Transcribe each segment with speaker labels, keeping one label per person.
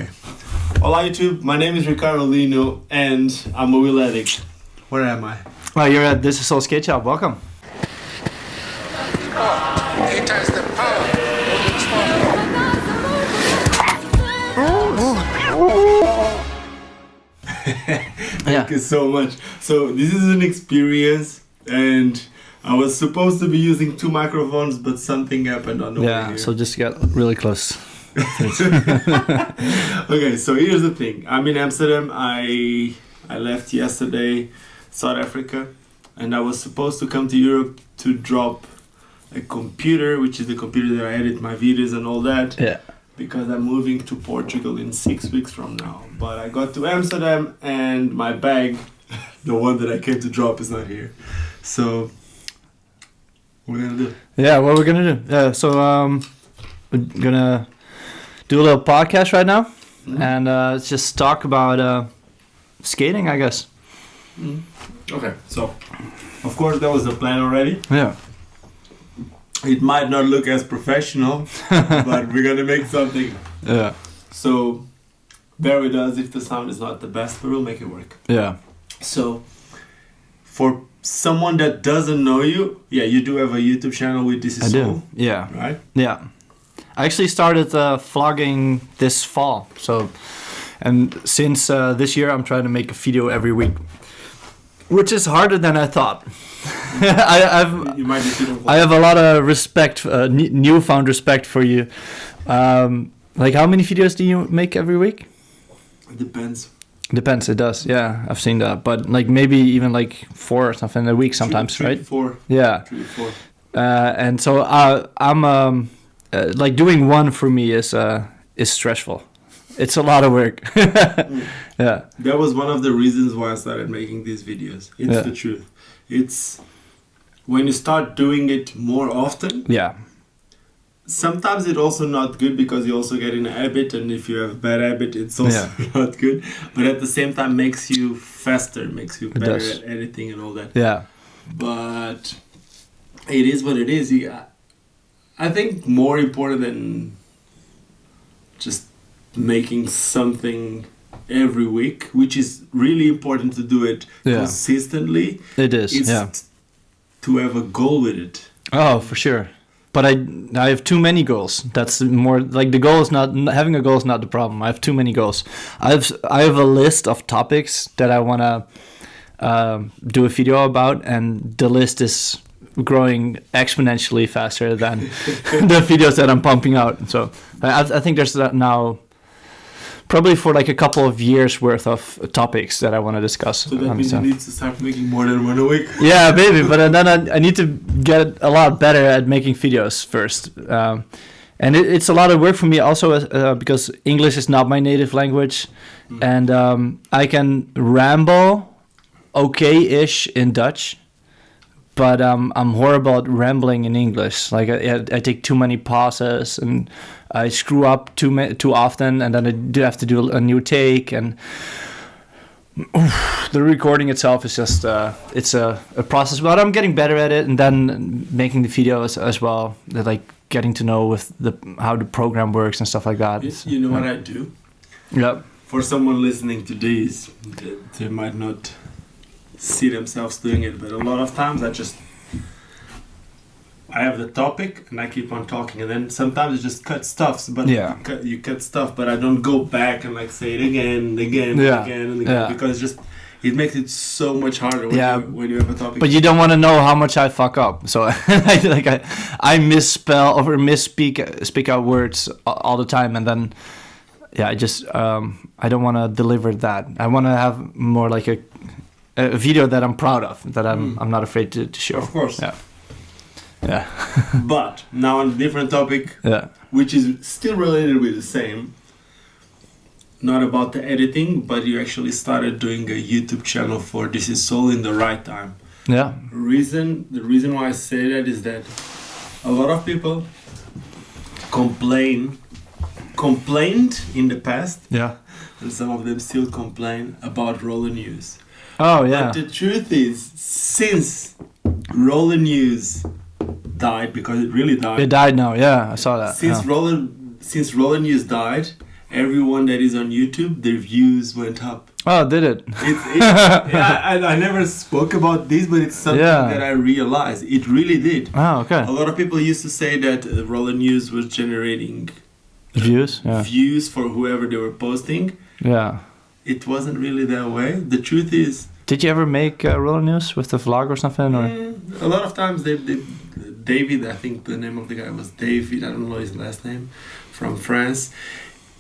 Speaker 1: Okay. Hola YouTube, my name is Ricardo Lino and I'm a wheel addict. Where am I?
Speaker 2: Well, you're at This Is All Skate Shop. Welcome.
Speaker 3: Eight times the power.
Speaker 1: Thank you so much. So this is an experience and I was supposed to be using 2 microphones but something happened on the way here.
Speaker 2: So just get really close.
Speaker 1: Okay, so here's the thing. I'm in Amsterdam. I left yesterday South Africa and I was supposed to come to Europe to drop a computer, which is the computer that I edit my videos and all that.
Speaker 2: Yeah.
Speaker 1: Because I'm moving to Portugal in 6 weeks from now. But I got to Amsterdam and my bag, the one that I came to drop, is not here. So what we're gonna do?
Speaker 2: Yeah, what we're gonna do? Yeah, so we're gonna do a little podcast right now, and let's just talk about skating, I guess.
Speaker 1: Okay, so of course that was the plan already.
Speaker 2: Yeah.
Speaker 1: It might not look as professional, but we're gonna make something.
Speaker 2: Yeah.
Speaker 1: So bear with us if the sound is not the best, but we'll make it work.
Speaker 2: Yeah.
Speaker 1: So for someone that doesn't know you, yeah, you do have a YouTube channel with This Is
Speaker 2: I
Speaker 1: Soul,
Speaker 2: do. Yeah.
Speaker 1: right?
Speaker 2: Yeah. I actually started vlogging this fall. So, and since this year, I'm trying to make a video every week, which is harder than I thought.
Speaker 1: You might be
Speaker 2: I have a lot of respect, newfound respect for you. Like, how many videos do you make every week?
Speaker 1: It depends.
Speaker 2: Depends, it does. Yeah, I've seen that. But like maybe even like 4 or something a week sometimes,
Speaker 1: three,
Speaker 2: right?
Speaker 1: 4.
Speaker 2: Yeah.
Speaker 1: 3 or 4.
Speaker 2: And so I'm like doing one for me is stressful. It's a lot of work. Yeah.
Speaker 1: That was one of the reasons why I started making these videos. It's the truth. It's when you start doing it more often.
Speaker 2: Yeah.
Speaker 1: Sometimes it's also not good because you also get in a habit, and if you have a bad habit, it's also not good. But at the same time, makes you faster, makes you better at editing and all that.
Speaker 2: Yeah.
Speaker 1: But it is what it is. I think more important than just making something every week, which is really important to do it consistently.
Speaker 2: It is.
Speaker 1: It's to have a goal with it.
Speaker 2: Oh, for sure. But I have too many goals. That's more like the goal is not having a goal is not the problem. I have too many goals. I have a list of topics that I want to do a video about, and the list is growing exponentially faster than the videos that I'm pumping out. So I think there's now probably for like a couple of years worth of topics that I want to discuss.
Speaker 1: So that means you need to start making more than one a week.
Speaker 2: Yeah, maybe, but then I need to get a lot better at making videos first. And it's a lot of work for me also because English is not my native language. And I can ramble okay-ish in Dutch, but I'm horrible at rambling in English. Like I take too many pauses and I screw up too often, and then I do have to do a new take. And the recording itself is just it's a process, but I'm getting better at it. And then making the videos as well, like getting to know with how the program works and stuff like that.
Speaker 1: You know what I do?
Speaker 2: Yep.
Speaker 1: For someone listening to these, they might not see themselves doing it, but a lot of times I have the topic and I keep on talking, and then sometimes I just cut stuff. But you cut stuff, but I don't go back and like say it again, because it makes it so much harder when you have a topic.
Speaker 2: But you don't want to know how much I fuck up, so I misspell or speak out words all the time, and then I just I don't want to deliver that. I want to have more like a video that I'm proud of, that I'm not afraid to show.
Speaker 1: Of course.
Speaker 2: Yeah.
Speaker 1: But now on a different topic, which is still related with the same, not about the editing, but you actually started doing a YouTube channel for This Is Soul in the right time.
Speaker 2: Yeah.
Speaker 1: The reason why I say that is that a lot of people complained in the past, and some of them still complain about roller news.
Speaker 2: Oh yeah.
Speaker 1: But the truth is, since roller news died, because it really died.
Speaker 2: It died now. Yeah, I saw that.
Speaker 1: Since roller news died, everyone that is on YouTube, their views went up.
Speaker 2: Oh, did it?
Speaker 1: Yeah, I never spoke about this, but it's something that I realized. It really did.
Speaker 2: Oh, okay.
Speaker 1: A lot of people used to say that Roller News was generating
Speaker 2: Views? Yeah.
Speaker 1: views for whoever they were posting.
Speaker 2: Yeah.
Speaker 1: It wasn't really that way. The truth is...
Speaker 2: Did you ever make Roller News with the vlog or something? Or?
Speaker 1: A lot of times, David, I think the name of the guy was David, I don't know his last name, from France.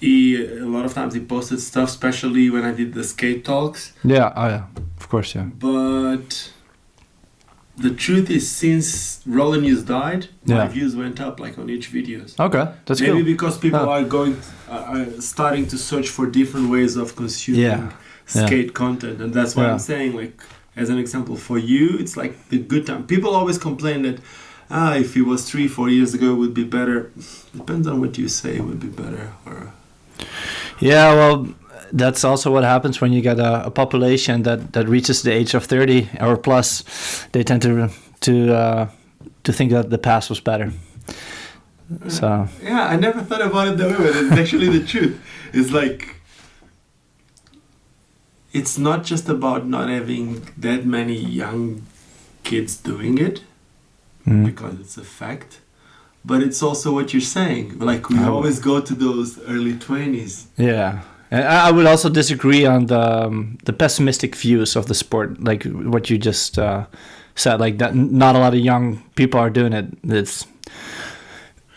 Speaker 1: A lot of times he posted stuff, especially when I did the skate talks.
Speaker 2: Yeah, oh yeah, of course, yeah.
Speaker 1: But the truth is, since Roller News died, my views went up like on each videos.
Speaker 2: Okay, that's
Speaker 1: maybe
Speaker 2: cool.
Speaker 1: Because people are starting to search for different ways of consuming skate content, and that's why I'm saying, like, as an example for you, it's like the good time. People always complain that if it was 3-4 years ago, it would be better. Depends on what you say, it would be better. Or
Speaker 2: yeah, well, that's also what happens when you get a population that reaches the age of 30 or plus. They tend to think that the past was better. So
Speaker 1: yeah, I never thought about it that way, but it's actually the truth. It's like, it's not just about not having that many young kids doing it, because it's a fact, but it's also what you're saying. Like, we always go to those early 20s.
Speaker 2: Yeah. And I would also disagree on the pessimistic views of the sport, like what you just said, like that not a lot of young people are doing it. This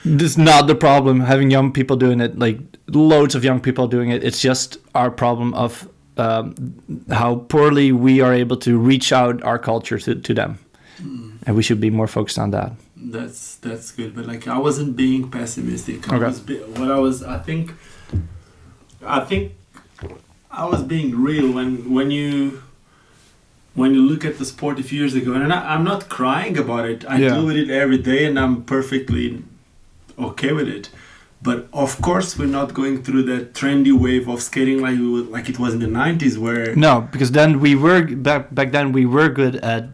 Speaker 2: is not the problem, having young people doing it, like loads of young people doing it. It's just our problem of how poorly we are able to reach out our culture to them. And we should be more focused on that.
Speaker 1: That's good, but like, I wasn't being pessimistic. I think I was being real when you look at the sport a few years ago, and I'm not crying about it. I deal with it every day, and I'm perfectly okay with it. But of course, we're not going through that trendy wave of skating like it was in the 90s, where
Speaker 2: because then we were back then we were good at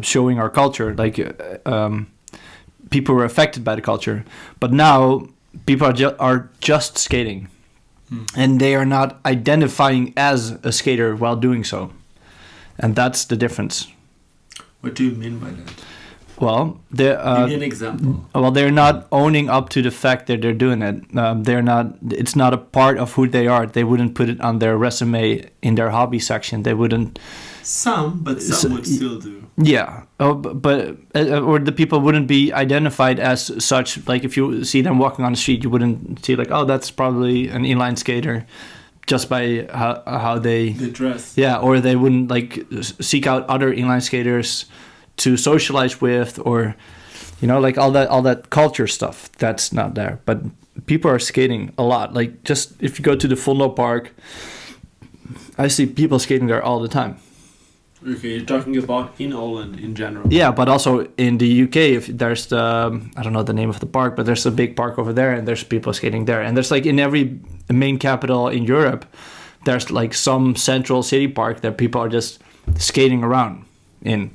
Speaker 2: showing our culture. Like people were affected by the culture, but now people are just skating, and they are not identifying as a skater while doing so, and that's the difference.
Speaker 1: What do you mean by that?
Speaker 2: Well,
Speaker 1: give me an example.
Speaker 2: Well, they're not owning up to the fact that they're doing it. They're not. It's not a part of who they are. They wouldn't put it on their resume in their hobby section. They wouldn't.
Speaker 1: Some would still do.
Speaker 2: Yeah, but or the people wouldn't be identified as such. Like, if you see them walking on the street, you wouldn't see like, oh, that's probably an inline skater, just by how they
Speaker 1: dress.
Speaker 2: Yeah, or they wouldn't like seek out other inline skaters to socialize with, or like all that culture stuff. That's not there. But people are skating a lot. Like, just if you go to the Fondo Park, I see people skating there all the time.
Speaker 1: Okay, you're talking about in Holland in general.
Speaker 2: Yeah, but also in the UK, if there's I don't know the name of the park, but there's a big park over there, and there's people skating there. And there's like in every main capital in Europe, there's like some central city park that people are just skating around in.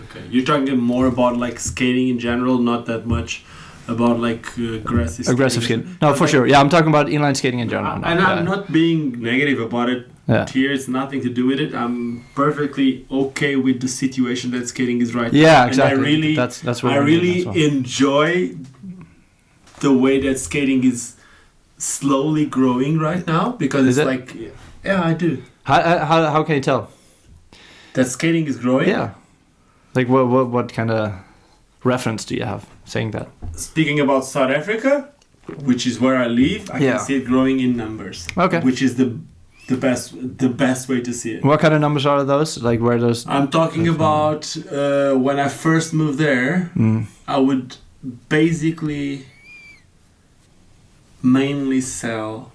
Speaker 1: Okay, you're talking more about like skating in general, not that much about like aggressive
Speaker 2: skating. No, for sure. Yeah, I'm talking about inline skating in general.
Speaker 1: And I'm not being negative about it.
Speaker 2: Yeah.
Speaker 1: Here, it's nothing to do with it. I'm perfectly okay with the situation that skating is right now.
Speaker 2: Yeah, exactly.
Speaker 1: And I really,
Speaker 2: that's what
Speaker 1: I really enjoy the way that skating is slowly growing right now, because it's like, yeah, I do.
Speaker 2: How can you tell
Speaker 1: that skating is growing?
Speaker 2: Yeah. Like what kind of reference do you have saying that?
Speaker 1: Speaking about South Africa, which is where I live, I can see it growing in numbers.
Speaker 2: Okay.
Speaker 1: Which is the best way to see it.
Speaker 2: What kind of numbers are those? Like, where those?
Speaker 1: I'm talking about when I first moved there. I would basically mainly sell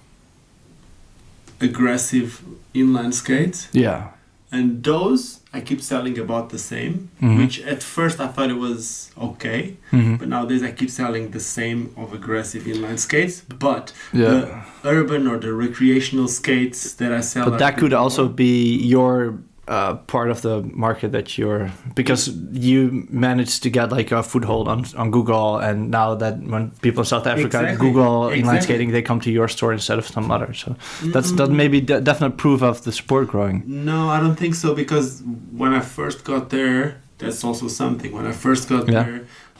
Speaker 1: aggressive inline skates.
Speaker 2: Yeah.
Speaker 1: And those I keep selling about the same, which at first I thought it was okay, but nowadays I keep selling the same of aggressive inline skates, but the urban or the recreational skates that I sell.
Speaker 2: But that could also be your part of the market that you're, because you managed to get like a foothold on Google, and now that when people in South Africa Google inline skating, they come to your store instead of some other. So that's maybe definite proof of the sport growing.
Speaker 1: No, I don't think so, because when I first got there, that's also something. When I first got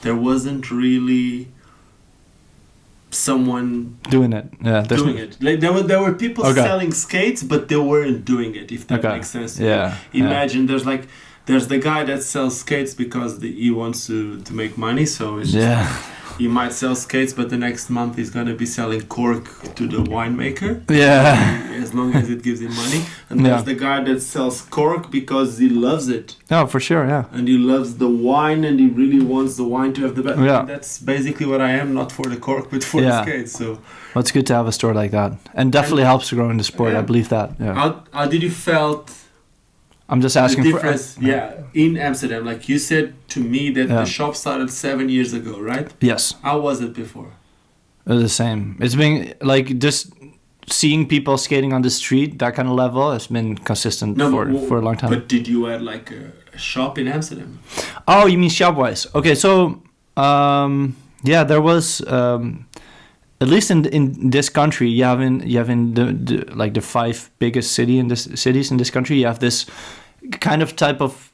Speaker 1: there wasn't really someone
Speaker 2: doing it. Yeah,
Speaker 1: doing it. Like there were people selling skates, but they weren't doing it. If that makes sense. Imagine there's the guy that sells skates because he wants to make money. So it's just he might sell skates, but the next month he's gonna be selling cork to the winemaker.
Speaker 2: Yeah.
Speaker 1: As long as it gives him money. And there's the guy that sells cork because he loves it.
Speaker 2: Oh, for sure, yeah.
Speaker 1: And he loves the wine, and he really wants the wine to have the best.
Speaker 2: Yeah.
Speaker 1: That's basically what I am, not for the cork, but for the skates. So
Speaker 2: well, it's good to have a store like that, and definitely helps to grow in the sport. I believe that. Yeah.
Speaker 1: How did you felt?
Speaker 2: I'm just asking
Speaker 1: the difference, in Amsterdam. Like you said to me that the shop started 7 years ago, right?
Speaker 2: Yes.
Speaker 1: How was it before?
Speaker 2: It was the same. It's been like just seeing people skating on the street, that kind of level, has been consistent for a long time.
Speaker 1: But did you add like a shop in Amsterdam?
Speaker 2: Oh, you mean shop-wise? Okay, so there was at least in this country, you have in the 5 biggest cities in this country, you have this kind of type of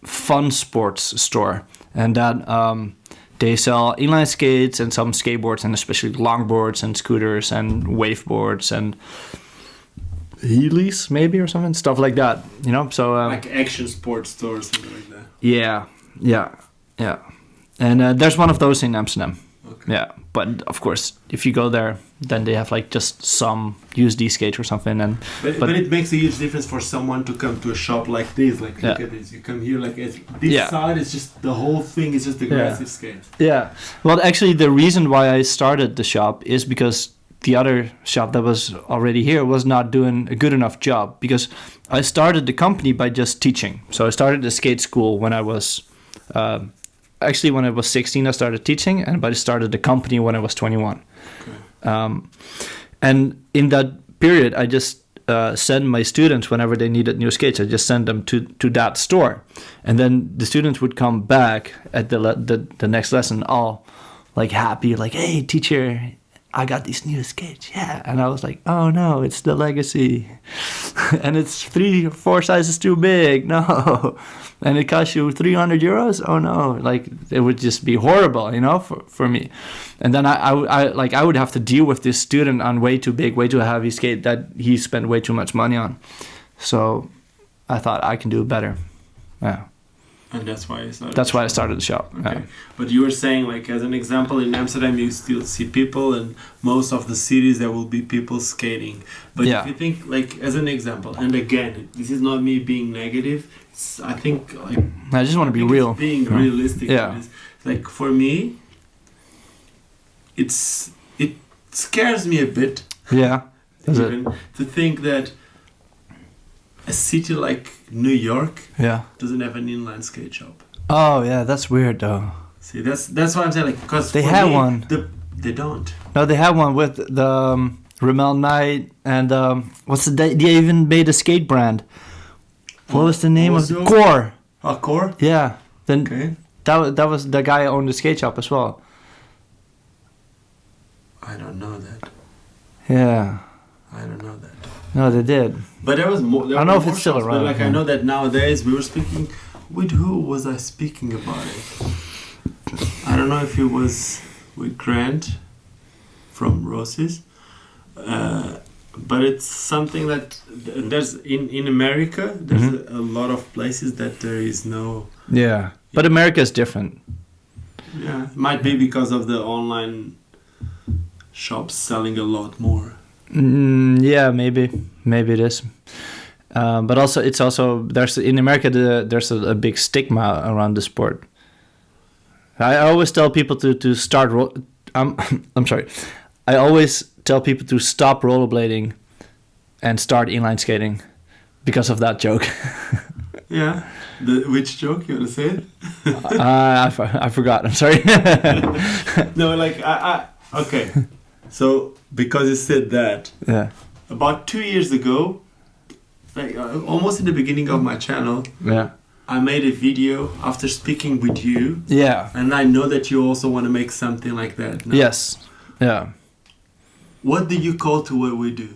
Speaker 2: fun sports store, and that they sell inline skates and some skateboards, and especially longboards and scooters and waveboards and heelys maybe, or something, stuff like that, you know. So
Speaker 1: like action sports store or something like that.
Speaker 2: Yeah. And there's one of those in Amsterdam.
Speaker 1: Okay.
Speaker 2: Yeah, but of course, if you go there, then they have like just some USD skates or something. And
Speaker 1: but it makes a huge difference for someone to come to a shop like this. Like look at this, you come here, like this side is just the whole thing is just aggressive skate.
Speaker 2: Yeah. Well, actually, the reason why I started the shop is because the other shop that was already here was not doing a good enough job. Because I started the company by just teaching. So I started the skate school when I was. Actually, when I was 16, I started teaching, but I started the company when I was 21. Okay. And in that period, I just sent my students, whenever they needed new skates, I just sent them to that store. And then the students would come back at the next lesson all like happy, like, hey, teacher, I got these new skates. Yeah. And I was like, oh, no, it's the Legacy. And it's 3 or 4 sizes too big. No. And it costs you 300 euros. Oh, no. Like, it would just be horrible, you know, for me. And then I would have to deal with this student on way too big, way too heavy skate that he spent way too much money on. So I thought I can do it better. Yeah.
Speaker 1: And that's why
Speaker 2: I started the shop.
Speaker 1: Okay.
Speaker 2: Yeah.
Speaker 1: But you were saying, like, as an example, in Amsterdam, you still see people, and most of the cities there will be people skating. But if you think, like, as an example, and again, this is not me being negative. I think, like,
Speaker 2: I just want to be real.
Speaker 1: Being realistic.
Speaker 2: Yeah.
Speaker 1: Like, for me, it scares me a bit.
Speaker 2: Yeah.
Speaker 1: Even to think that a city like New York doesn't have an inline skate shop.
Speaker 2: Oh yeah, that's weird though.
Speaker 1: See, that's what I'm saying. Like, because
Speaker 2: they had one.
Speaker 1: They don't.
Speaker 2: No, they had one with the Ramel Knight and they even made a skate brand. What was the name of it? Core?
Speaker 1: Core?
Speaker 2: Yeah. Then that was the guy who owned the skate shop as well.
Speaker 1: I don't know that.
Speaker 2: Yeah.
Speaker 1: I don't know that.
Speaker 2: No, they did.
Speaker 1: But there was more.
Speaker 2: I don't know if it's still around.
Speaker 1: But like I know that nowadays we were speaking. With who was I speaking about it? I don't know if it was with Grant from Rossi's. But it's something that there's in America. There's a lot of places that there is no.
Speaker 2: Yeah, but America is different.
Speaker 1: Yeah, it might be because of the online shops selling a lot more.
Speaker 2: Yeah, maybe it is. But also, there's in America there's a big stigma around the sport. I always tell people to start. I'm sorry. I always tell people to stop rollerblading and start inline skating because of that joke.
Speaker 1: Yeah. Which joke? You want to say it?
Speaker 2: I forgot. I'm sorry.
Speaker 1: No, like okay. So because you said that,
Speaker 2: yeah.
Speaker 1: About 2 years ago, like almost in the beginning of my channel,
Speaker 2: Yeah.
Speaker 1: I made a video after speaking with you,
Speaker 2: Yeah.
Speaker 1: and I know that you also want to make something like that. No?
Speaker 2: Yes. Yeah.
Speaker 1: What do you call to what we do?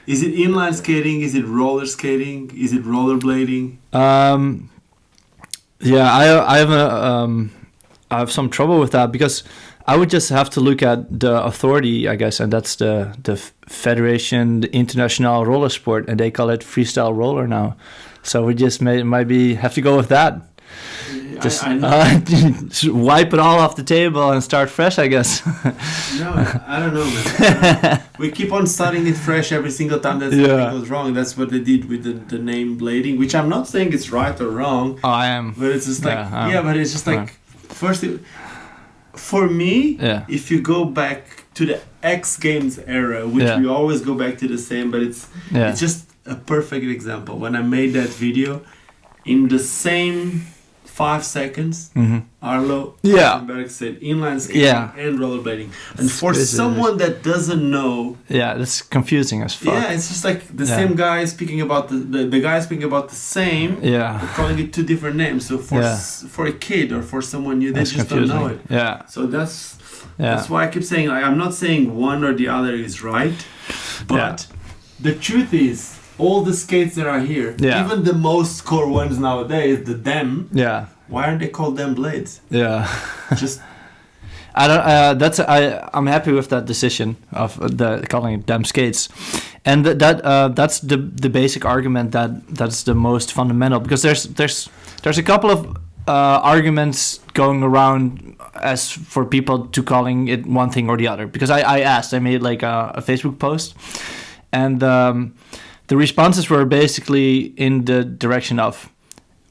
Speaker 1: Is it inline skating? Is it roller skating? Is it rollerblading?
Speaker 2: Yeah, I have some trouble with that because I would just have to look at the authority, I guess, and that's the Federation the International Roller Sport, and they call it freestyle roller now. So we just maybe have to go with that. Just just wipe it all off the table and start fresh, I guess.
Speaker 1: No, I don't know, man. We keep on starting it fresh every single time that something goes wrong. That's what they did with the name blading, which I'm not saying it's right or wrong.
Speaker 2: Oh, I am.
Speaker 1: But it's just like, but it's just like, first, for me, if you go back to the X Games era, which we always go back to the same, but it's just a perfect example. When I made that video, in the same 5 seconds, Arlo Berg said inline skating and rollerblading. And for someone that doesn't know,
Speaker 2: that's confusing as fuck.
Speaker 1: Yeah, it's just like the same guy speaking about the guy speaking about the same, but calling it two different names. So for a kid or for someone new, they just don't know it.
Speaker 2: Yeah.
Speaker 1: So that's why I keep saying, like, I'm not saying one or the other is right, but the truth is, all the skates that are here, even the most core ones nowadays, the them, why aren't they called them blades?
Speaker 2: Yeah.
Speaker 1: Just
Speaker 2: I don't. I'm happy with that decision of calling it them skates, and that's the basic argument that's the most fundamental, because there's a couple of arguments going around as for people to calling it one thing or the other. Because I made like a Facebook post, and the responses were basically in the direction of,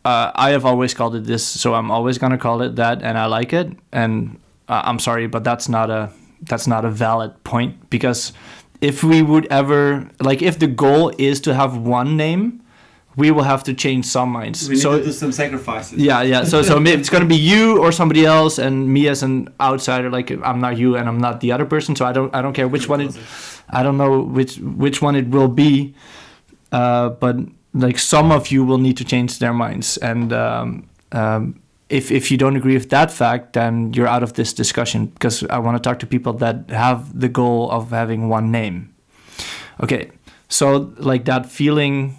Speaker 2: I have always called it this, so I'm always gonna call it that, and I like it. And I'm sorry, but that's not a valid point, because if we would ever, like, if the goal is to have one name, we will have to change some minds.
Speaker 1: We need to do some sacrifices.
Speaker 2: Yeah. So maybe it's gonna be you or somebody else, and me as an outsider. Like, I'm not you and I'm not the other person, so I don't care which one it. I don't know which one it will be. But like, some of you will need to change their minds, and if you don't agree with that fact, then you're out of this discussion, because I want to talk to people that have the goal of having one name. Okay, so like that feeling,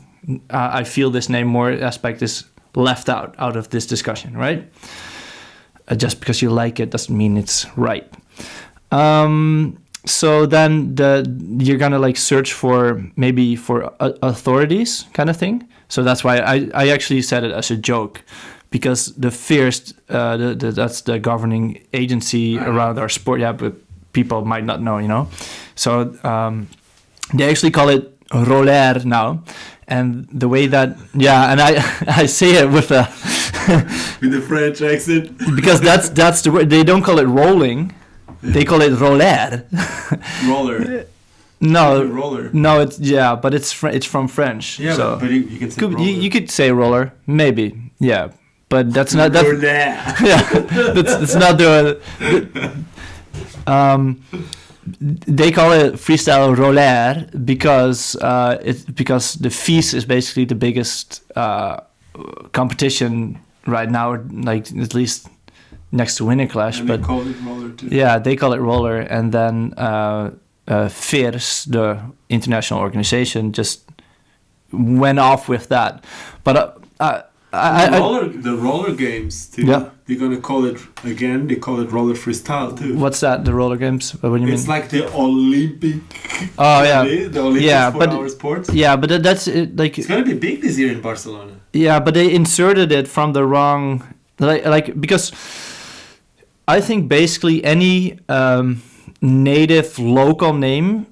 Speaker 2: I feel this name more aspect is left out of this discussion, right? Just because you like it doesn't mean it's right. So then you're gonna like search for maybe for authorities kind of thing. So that's why I actually said it as a joke, because the FIRST, that's the governing agency around our sport. Yeah, but people might not know, you know. So they actually call it roller now, and the way that and I say it with a
Speaker 1: with the French accent,
Speaker 2: because that's the word. They don't call it rolling. They call it roller.
Speaker 1: Roller.
Speaker 2: No,
Speaker 1: roller.
Speaker 2: No, but it's from French.
Speaker 1: Yeah,
Speaker 2: so
Speaker 1: but you can say roller.
Speaker 2: You could say roller, maybe. Yeah, but that's not that. That's not the they call it freestyle roller because because the FIS is basically the biggest competition right now, like at least next to Winter Clash.
Speaker 1: And
Speaker 2: but
Speaker 1: they call it roller too.
Speaker 2: Yeah, they call it roller, and then FIRS, the international organization, just went off with that. But
Speaker 1: the roller games too.
Speaker 2: Yeah.
Speaker 1: They're gonna call it again. They call it roller freestyle too.
Speaker 2: What's that? The roller games? What do you mean?
Speaker 1: It's like the Olympic.
Speaker 2: Oh yeah.
Speaker 1: The Olympic 4-hour sports.
Speaker 2: Yeah, but that's it, like.
Speaker 1: It's gonna be big this year in Barcelona.
Speaker 2: Yeah, but they inserted it from the wrong, like because I think basically any native local name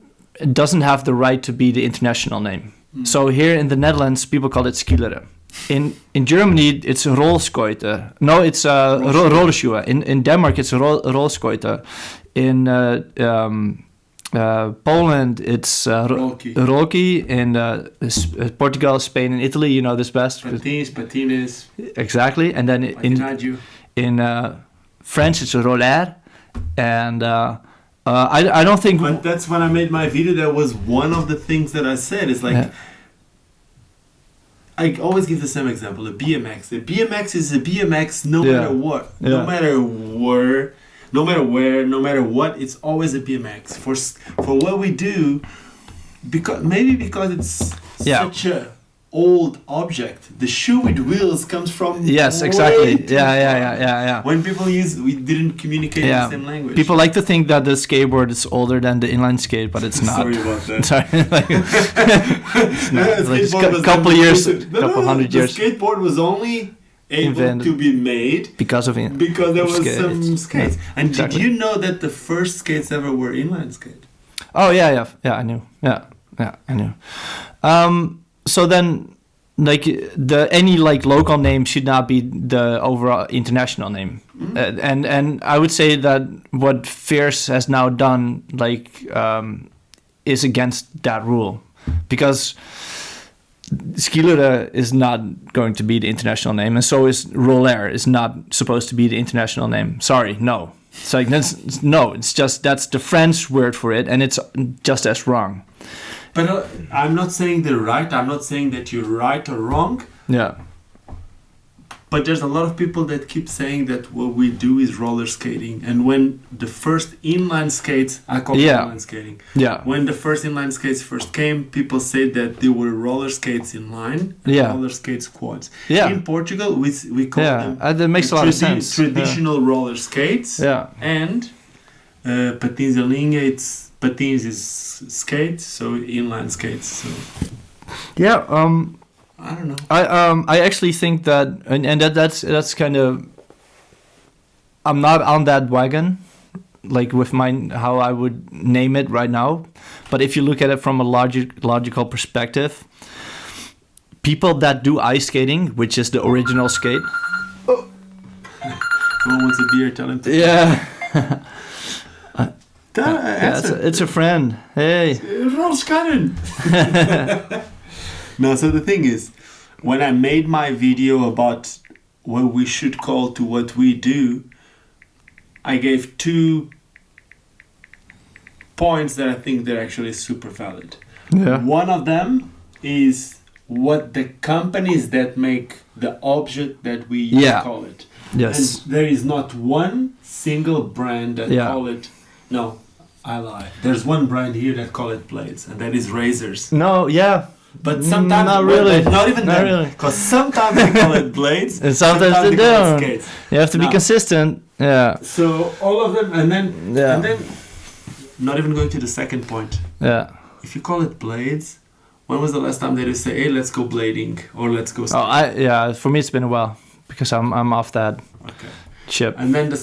Speaker 2: doesn't have the right to be the international name. So here in the Netherlands, people call it skileren. In Germany, it's rolskuiten. No, it's rollerschuhe. In Denmark, it's rolskuiten. In Poland, it's rolki. In Portugal, Spain, and Italy, you know this best.
Speaker 1: Patines.
Speaker 2: Exactly. And then in French, it's roller. And I don't think...
Speaker 1: But that's when I made my video. That was one of the things that I said. It's like... I always give the same example. A BMX. A BMX is a BMX no
Speaker 2: Yeah.
Speaker 1: matter what.
Speaker 2: Yeah.
Speaker 1: No matter where, no matter what, it's always a BMX. For what we do, because it's
Speaker 2: Yeah.
Speaker 1: such a old object. The shoe with wheels comes from
Speaker 2: Yes,
Speaker 1: way
Speaker 2: exactly.
Speaker 1: too
Speaker 2: Yeah.
Speaker 1: When people we didn't communicate in the same language.
Speaker 2: People like to think that the skateboard is older than the inline skate, but it's not.
Speaker 1: Sorry about that.
Speaker 2: Sorry. It's not. It's like
Speaker 1: Skateboard was
Speaker 2: couple
Speaker 1: never
Speaker 2: years,
Speaker 1: invented.
Speaker 2: couple hundred years.
Speaker 1: The skateboard was only able
Speaker 2: Invented.
Speaker 1: to be made
Speaker 2: Because of
Speaker 1: because there was
Speaker 2: skates.
Speaker 1: some skates.
Speaker 2: Yeah,
Speaker 1: And
Speaker 2: exactly.
Speaker 1: did you know that the first skates ever were inline skate?
Speaker 2: Oh yeah, I knew. Yeah, I knew. So then, like any like local name should not be the overall international name, and I would say that what Fierce has now done is against that rule, because Skilere is not going to be the international name, and so is Roller is not supposed to be the international name. Sorry, no. It's like it's just that's the French word for it, and it's just as wrong.
Speaker 1: But I'm not saying they're right. I'm not saying that you're right or wrong.
Speaker 2: Yeah.
Speaker 1: But there's a lot of people that keep saying that what we do is roller skating. And when the first inline skates, I call it inline skating.
Speaker 2: Yeah.
Speaker 1: When the first inline skates first came, people said that they were roller skates inline and roller skates quads.
Speaker 2: Yeah.
Speaker 1: In Portugal, we call them
Speaker 2: that makes a lot of sense.
Speaker 1: Traditional roller skates.
Speaker 2: Yeah.
Speaker 1: And patins em linha, patins is skate, so inline skates. So
Speaker 2: yeah,
Speaker 1: I don't know.
Speaker 2: I actually think that, and that's kind of, I'm not on that wagon, like with how I would name it right now. But if you look at it from a logical perspective, people that do ice skating, which is the original skate.
Speaker 1: Oh. Someone wants a beer, tell him to.
Speaker 2: Yeah.
Speaker 1: It's
Speaker 2: a friend. Hey.
Speaker 1: No, so the thing is, when I made my video about what we should call to what we do, I gave 2 points that I think they're actually super valid.
Speaker 2: Yeah.
Speaker 1: One of them is what the companies that make the object that we call it.
Speaker 2: Yes.
Speaker 1: And there is not one single brand that call it. No, I lie. There's one brand here that call it blades, and that is razors.
Speaker 2: No, yeah.
Speaker 1: But sometimes
Speaker 2: not really.
Speaker 1: Not even
Speaker 2: not
Speaker 1: them.
Speaker 2: really.
Speaker 1: Because sometimes they call it blades,
Speaker 2: and sometimes they
Speaker 1: call it
Speaker 2: don't.
Speaker 1: skates.
Speaker 2: You have to be consistent. Yeah.
Speaker 1: So all of them, and then, not even going to the second point.
Speaker 2: Yeah.
Speaker 1: If you call it blades, when was the last time that you say, "Hey, let's go blading" or "Let's go"?
Speaker 2: Oh, for me it's been a while because I'm off that chip.
Speaker 1: And then the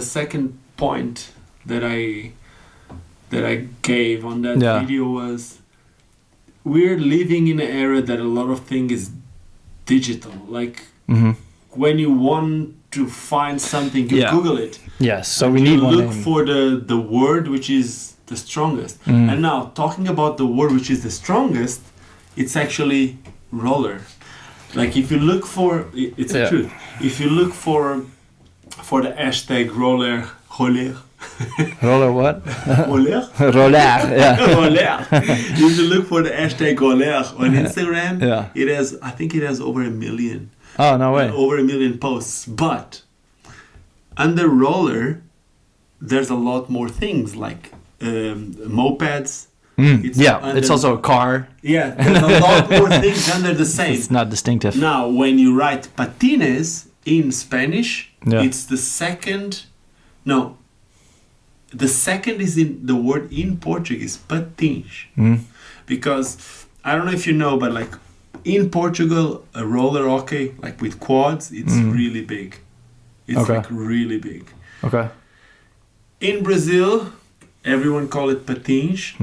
Speaker 1: second point that I gave on that video was, we're living in an era that a lot of things is digital. Like when you want to find something, you Google it.
Speaker 2: Yes, so we need one
Speaker 1: look
Speaker 2: name.
Speaker 1: for the word which is the strongest. And now talking about the word which is the strongest, it's actually roller. Like if you look for, it's the truth. If you look for the hashtag roller.
Speaker 2: Roller what?
Speaker 1: Roller?
Speaker 2: Roller, yeah.
Speaker 1: Roller. If you look for the hashtag roller on Instagram, I think it has over 1 million.
Speaker 2: Oh, no way.
Speaker 1: Over 1 million posts. But under roller, there's a lot more things like mopeds.
Speaker 2: It's also a car.
Speaker 1: Yeah, there's a lot more things under the same.
Speaker 2: It's not distinctive.
Speaker 1: Now, when you write patines in Spanish, it's the second. No, the second is in the word in Portuguese, patins. Because I don't know if you know, but like in Portugal, a roller hockey, like with quads, it's really big. It's like really big.
Speaker 2: Okay.
Speaker 1: In Brazil, everyone call it patins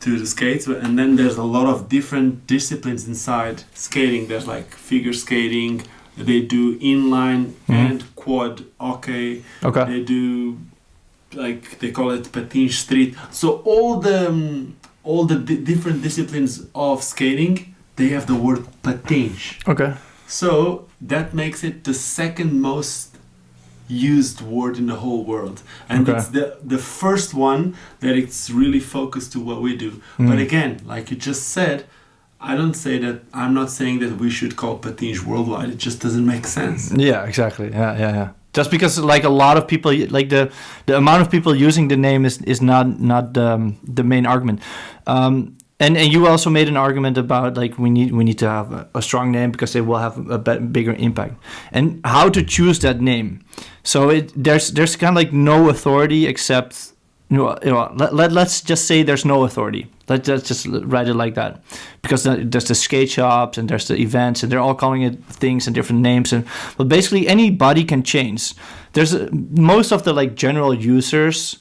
Speaker 1: to the skates, and then there's a lot of different disciplines inside skating. There's like figure skating. They do inline and quad hockey.
Speaker 2: Okay.
Speaker 1: They do, like they call it patin street. So all the different disciplines of skating, they have the word patins.
Speaker 2: Okay.
Speaker 1: So that makes it the second most used word in the whole world, and it's the first one that it's really focused to what we do. But again, like you just said, I don't say that. I'm not saying that we should call patins worldwide. It just doesn't make sense.
Speaker 2: Yeah, exactly. Yeah. Just because like a lot of people, like the amount of people using the name is not the main argument. And you also made an argument about like we need to have a strong name because they will have a bigger impact, and how to choose that name. So there's kind of like no authority except let's just say there's no authority. Let's just write it like that, because there's the skate shops and there's the events and they're all calling it things and different names, but basically anybody can change. There's most of the like general users.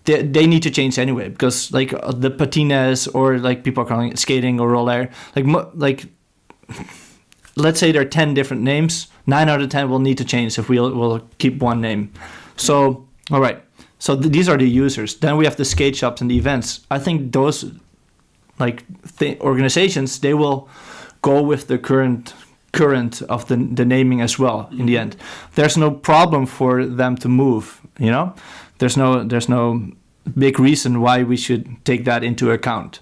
Speaker 2: They need to change anyway, because like the patines, or like people are calling it skating or roller, like let's say there are 10 different names, 9 out of 10 will need to change if we'll keep one name. So all right, so these are the users. Then we have the skate shops and the events. I think those like organizations, they will go with the current of the naming as well. In the end, there's no problem for them to move, you know. There's no big reason why we should take that into account.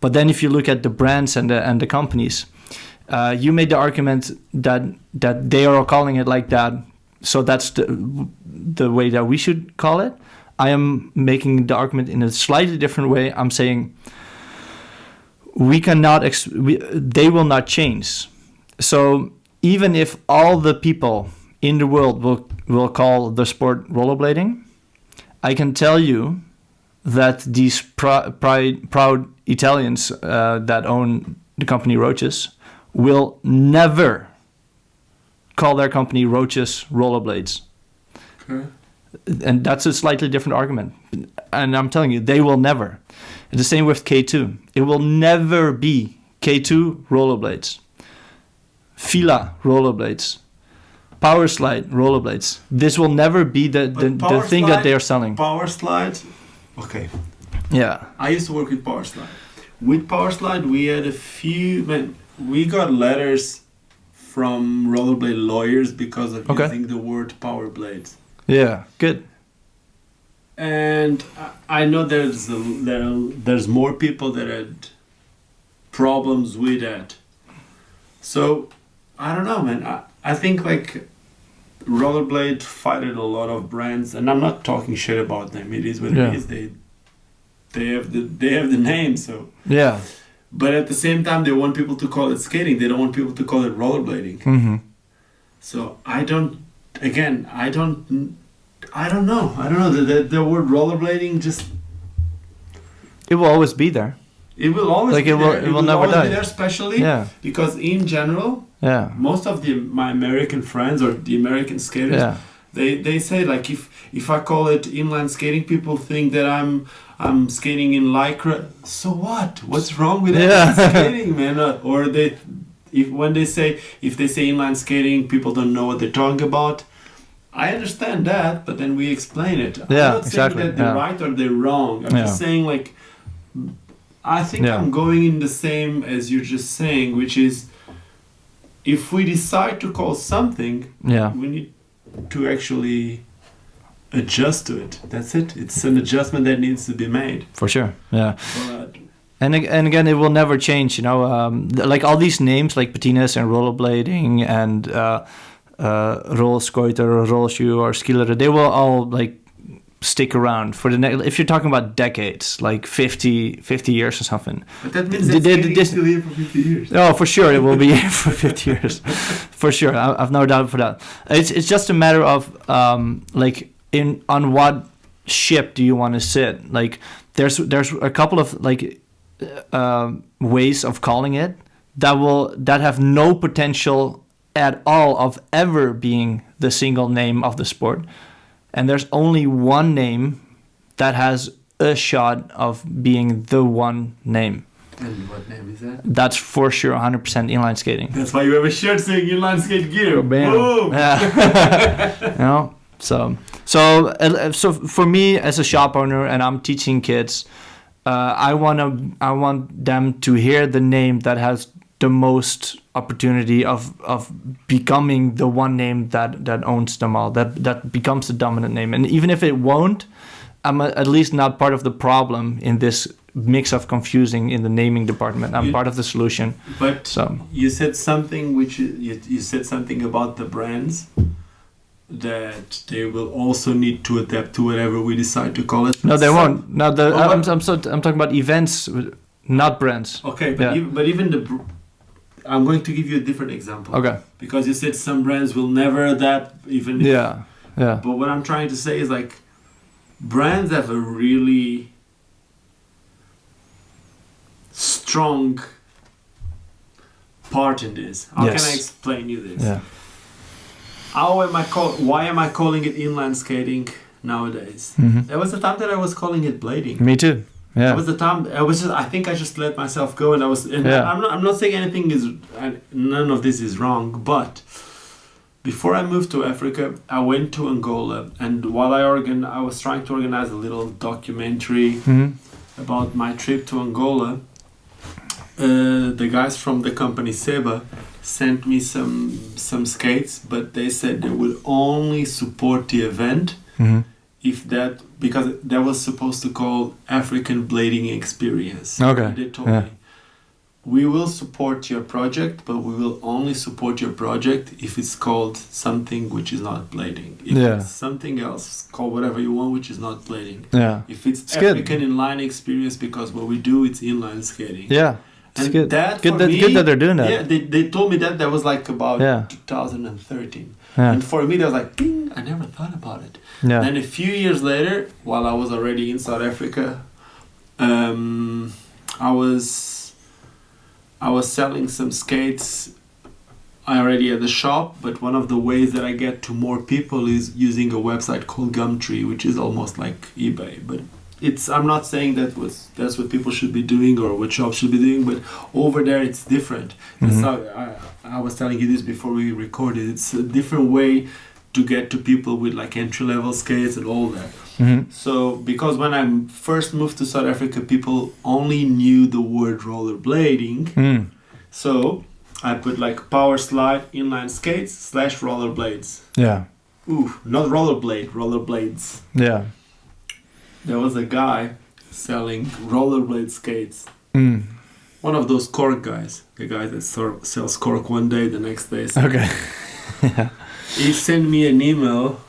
Speaker 2: But then if you look at the brands and the companies, you made the argument that they are calling it like that, so that's the way that we should call it. I am making the argument in a slightly different way. I'm saying we cannot they will not change. So even if all the people in the world will call the sport rollerblading, I can tell you that these proud Italians that own the company Roaches will never call their company Roaches Rollerblades. Okay. And that's a slightly different argument. And I'm telling you, they will never. And the same with K2. It will never be K2 Rollerblades, Fila Rollerblades, Power Slide rollerblades. This will never be the thing that they are selling.
Speaker 1: Power Slide, okay.
Speaker 2: Yeah.
Speaker 1: I used to work with Power Slide. With Power Slide, we had we got letters from rollerblade lawyers because of using the word power blades.
Speaker 2: Yeah, good.
Speaker 1: And I know there's more people that had problems with that. So I don't know, man. I think like rollerblade fighted a lot of brands, and I'm not talking shit about them. It is what it is. They have the name, so
Speaker 2: yeah.
Speaker 1: But at the same time, they want people to call it skating. They don't want people to call it rollerblading. Mm-hmm. So I don't know. The word rollerblading just.
Speaker 2: It will always be there.
Speaker 1: It will always be there.
Speaker 2: It will never die.
Speaker 1: Be there, especially because in general, most of my American friends or the American skaters, they say like if I call it inline skating, people think that I'm skating in lycra. So what? What's wrong with that skating, man? Or if they say inline skating, people don't know what they're talking about. I understand that, but then we explain it. I'm not saying that they're right or they're wrong. I'm just saying like. I think I'm going in the same as you're just saying, which is if we decide to call something, we need to actually adjust to it. That's it. It's an adjustment that needs to be made.
Speaker 2: For sure, yeah. But and again, it will never change, you know. Like all these names, like patinas and rollerblading and rollskøyter or rollshoe or skilere, they will all like stick around for the next. If you're talking about decades, like 50 years or something.
Speaker 1: But that means it's still here for 50 years.
Speaker 2: Oh, for sure, it will be here for 50 years, for sure. I've no doubt for that. It's just a matter of like on what ship do you want to sit? Like there's a couple of like ways of calling it that have no potential at all of ever being the single name of the sport. And there's only one name that has a shot of being the one name.
Speaker 1: And what name is that?
Speaker 2: That's for sure 100% inline skating.
Speaker 1: That's why you have a shirt saying inline skate gear.
Speaker 2: Bam. Boom! Yeah. You know? So for me as a shop owner, and I'm teaching kids, I want them to hear the name that has the most opportunity of becoming the one name that owns them all, that becomes the dominant name. And even if it won't, I'm at least not part of the problem in this mix of confusing in the naming department. I'm part of the solution.
Speaker 1: But
Speaker 2: so
Speaker 1: you said something you said something about the brands that they will also need to adapt to whatever we decide to call it.
Speaker 2: No, they won't. No, I'm talking about events, not brands.
Speaker 1: Okay, but even I'm going to give you a different example.
Speaker 2: Okay.
Speaker 1: Because you said some brands will never adapt, even if,
Speaker 2: yeah.
Speaker 1: But what I'm trying to say is like brands have a really strong part in this. How can I explain you this?
Speaker 2: Yeah.
Speaker 1: Why am I calling it inline skating nowadays?
Speaker 2: Mm-hmm.
Speaker 1: There was a time that I was calling it blading.
Speaker 2: Me too. Yeah.
Speaker 1: There was the time I think I just let myself go, and I'm not saying anything is none of this is wrong, but before I moved to Africa, I went to Angola, and while I was trying to organize a little documentary about my trip to Angola. The guys from the company Seba sent me some skates, but they said they would only support the event because that was supposed to call African Blading Experience.
Speaker 2: Okay.
Speaker 1: They told me, we will support your project, but we will only support your project if it's called something which is not blading. If it's something else, call whatever you want, which is not blading.
Speaker 2: Yeah.
Speaker 1: If it's African Inline Experience, because what we do, it's inline skating.
Speaker 2: Yeah.
Speaker 1: And
Speaker 2: good.
Speaker 1: That
Speaker 2: good that they're doing that.
Speaker 1: Yeah, they told me that was like about 2013.
Speaker 2: Yeah.
Speaker 1: And for me, that was like, ding, I never thought about it.
Speaker 2: Yeah.
Speaker 1: And a few years later, while I was already in South Africa, I was selling some skates already at the shop, but one of the ways that I get to more people is using a website called Gumtree, which is almost like eBay, but I'm not saying that's what people should be doing or what shops should be doing, but over there it's different. I was telling you this before we recorded. It's a different way to get to people with like entry-level skates and all that. So because when I first moved to South Africa, people only knew the word rollerblading. So I put like power slide inline skates / rollerblades.
Speaker 2: Yeah.
Speaker 1: Ooh, not rollerblade, rollerblades.
Speaker 2: Yeah.
Speaker 1: There was a guy selling rollerblade skates. One of those cork guys. The guy that sells cork one day, the next day.
Speaker 2: Okay.
Speaker 1: He sent me an email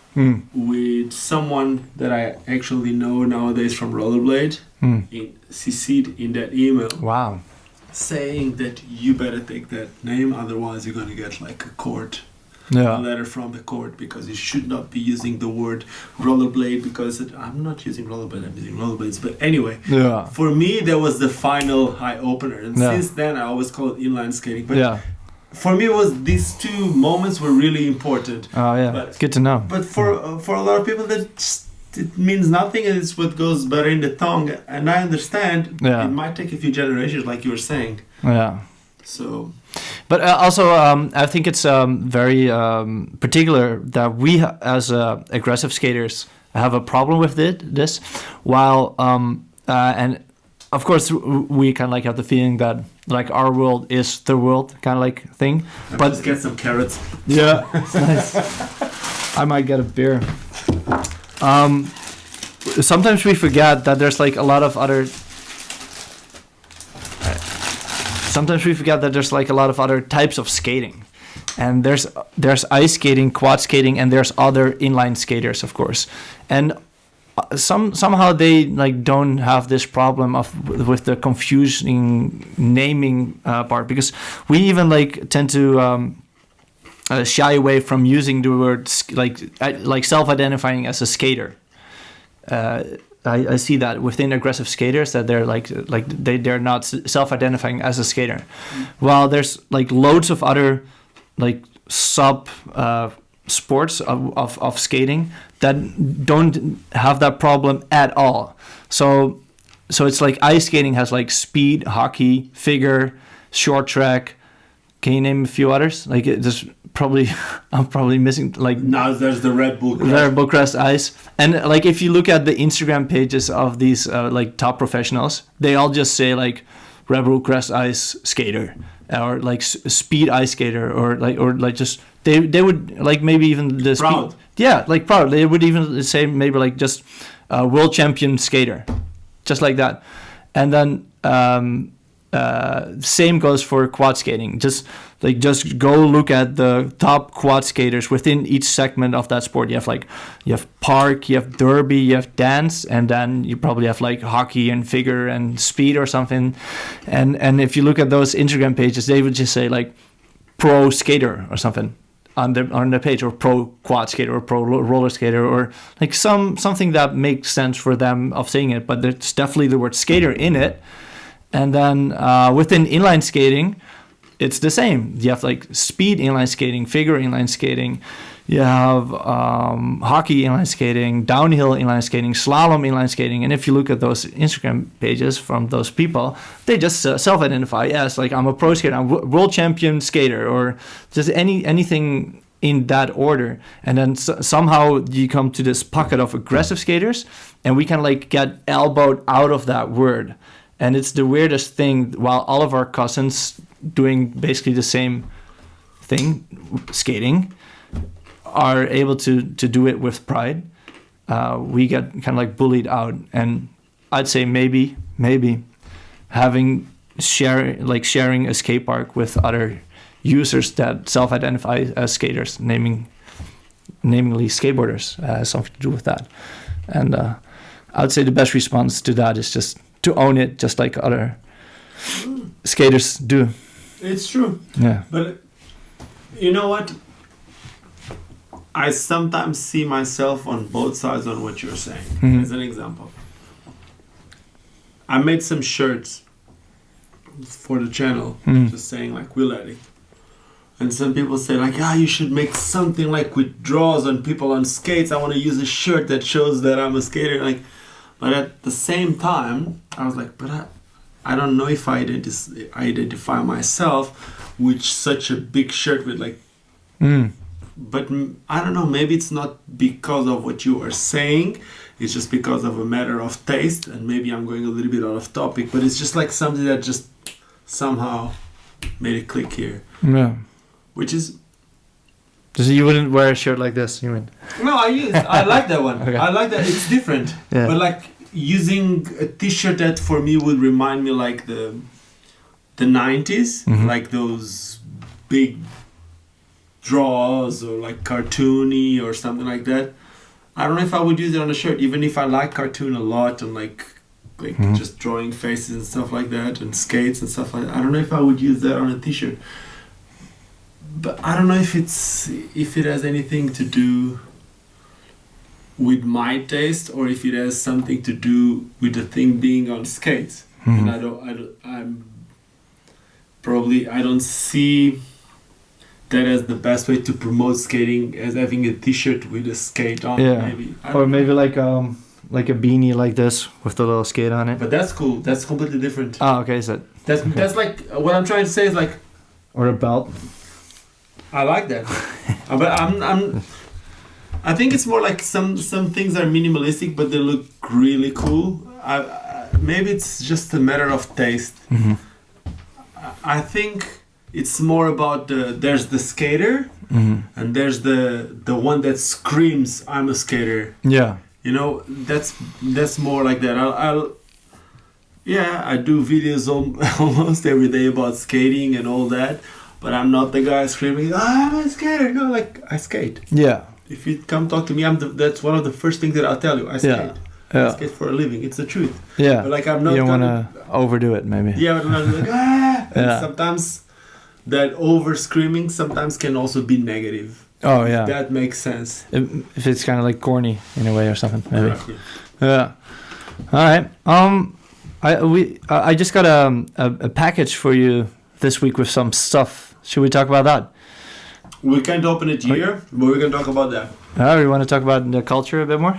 Speaker 1: with someone that I actually know nowadays from rollerblade. CC'd in that email.
Speaker 2: Wow.
Speaker 1: Saying that you better take that name, otherwise you're going to get like a letter from the court, because you should not be using the word rollerblade, because I'm not using rollerblade, I'm using rollerblades. But anyway, for me that was the final eye opener, and since then I always call it inline skating. But for me it was these two moments were really important.
Speaker 2: Oh yeah,
Speaker 1: but,
Speaker 2: it's good to know.
Speaker 1: But for a lot of people it means nothing, and it's what goes better in the tongue, and I understand. It might take a few generations, like you were saying. So,
Speaker 2: but also I think it's very particular that we as aggressive skaters have a problem with this, while and of course we kind of like have the feeling that like our world is the world kind of like thing. But
Speaker 1: just get some carrots.
Speaker 2: Yeah, it's nice. I might get a beer. Sometimes we forget that there's like a lot of other. Sometimes we forget that there's like a lot of other types of skating, and there's ice skating, quad skating, and there's other inline skaters, of course, and somehow they like don't have this problem with the confusing naming part, because we even like tend to shy away from using the word like self-identifying as a skater. I see that within aggressive skaters that they're they're not self-identifying as a skater, while there's like loads of other like sub sports of skating that don't have that problem at all. So it's like ice skating has like speed, hockey, figure, short track. Can you name a few others? Like there's probably I'm probably missing like.
Speaker 1: Now there's the Red Bull
Speaker 2: Crest Ice, and like if you look at the Instagram pages of these like top professionals, they all just say like Red Bull Crest Ice skater or like speed ice skater or like just they would like maybe even the
Speaker 1: proud.
Speaker 2: Speed, like proud. They would even say maybe like just world champion skater, just like that. And then same goes for quad skating. Just go look at the top quad skaters within each segment of that sport. You have park, you have derby, you have dance, and then you probably have like hockey and figure and speed or something. And if you look at those Instagram pages, they would just say like pro skater or something on their page, or pro quad skater or pro roller skater, or like something that makes sense for them of saying it. But there's definitely the word skater in it. And then within inline skating, it's the same. You have like speed inline skating, figure inline skating. You have hockey inline skating, downhill inline skating, slalom inline skating. And if you look at those Instagram pages from those people, they just self-identify as like, I'm a pro skater, I'm world champion skater, or just anything in that order. And then somehow you come to this pocket of aggressive skaters, and we can like get elbowed out of that word. And it's the weirdest thing, while all of our cousins doing basically the same thing, skating, are able to do it with pride, we get kind of like bullied out. And I'd say maybe sharing a skate park with other users that self-identify as skaters, namely skateboarders, has something to do with that. And I'd say the best response to that is just to own it, just like other skaters do.
Speaker 1: It's true.
Speaker 2: Yeah.
Speaker 1: But you know what? I sometimes see myself on both sides on what you're saying.
Speaker 2: Mm-hmm.
Speaker 1: As an example, I made some shirts for the channel, just saying like WHEELADDICT. And some people say like, you should make something like with draws on people on skates. I want to use a shirt that shows that I'm a skater. Like, but at the same time, I was like, but I don't know if I identify myself with such a big shirt with like. But I don't know, maybe it's not because of what you are saying, it's just because of a matter of taste, and maybe I'm going a little bit out of topic, but it's just like something that just somehow made it click here.
Speaker 2: Yeah.
Speaker 1: Which is...
Speaker 2: So you wouldn't wear a shirt like this, you mean?
Speaker 1: No, I like that one.
Speaker 2: Okay.
Speaker 1: I like that, it's different.
Speaker 2: Yeah.
Speaker 1: But like using a t-shirt that for me would remind me like the 90s, like those big draws or like cartoony or something like that. I don't know if I would use it on a shirt, even if I like cartoon a lot and like just drawing faces and stuff like that and skates and stuff like that. I don't know if I would use that on a t-shirt. But I don't know if it has anything to do with my taste or if it has something to do with the thing being on skates. And I don't see that as the best way to promote skating, as having a t-shirt with a skate on.
Speaker 2: Yeah.
Speaker 1: Maybe.
Speaker 2: Or maybe like a beanie like this with the little skate on it.
Speaker 1: But that's cool. That's completely different.
Speaker 2: Oh, okay. So
Speaker 1: That's like what I'm trying to say is like.
Speaker 2: Or a belt.
Speaker 1: I like that. But I think it's more like some things are minimalistic, but they look really cool. Maybe it's just a matter of taste. I think it's more about there's the skater and there's the one that screams I'm a skater.
Speaker 2: Yeah.
Speaker 1: You know, that's more like that. I do videos almost every day about skating and all that, but I'm not the guy screaming I'm a skater. No, like I skate.
Speaker 2: Yeah.
Speaker 1: If you come talk to me, that's one of the first things that I'll tell you. I skate.
Speaker 2: Yeah.
Speaker 1: I skate for a living. It's the truth.
Speaker 2: Yeah.
Speaker 1: But like I'm not.
Speaker 2: You don't want to overdo it, maybe.
Speaker 1: Yeah, but I'm not like And sometimes that over screaming sometimes can also be negative.
Speaker 2: Oh yeah.
Speaker 1: That makes sense.
Speaker 2: If it's kind of like corny in a way or something, maybe.
Speaker 1: Yeah.
Speaker 2: All right. I just got a package for you this week with some stuff. Should we talk about that?
Speaker 1: We can't open it here, but we can talk about that.
Speaker 2: We want to talk about the culture a bit more.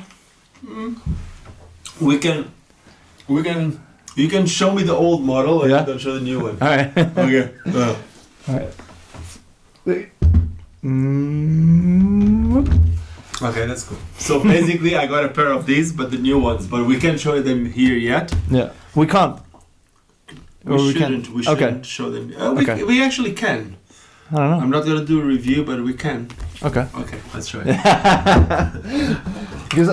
Speaker 1: We can. You can show me the old model, and don't show the new one.
Speaker 2: All right.
Speaker 1: Okay.
Speaker 2: All right.
Speaker 1: Okay, that's cool. So basically, I got a pair of these, but the new ones. But we can't show them here yet.
Speaker 2: Yeah, we can't.
Speaker 1: We shouldn't show them. We actually can.
Speaker 2: I don't know.
Speaker 1: I'm not gonna do a review, but we can.
Speaker 2: Okay.
Speaker 1: Okay, let's try it.
Speaker 2: Because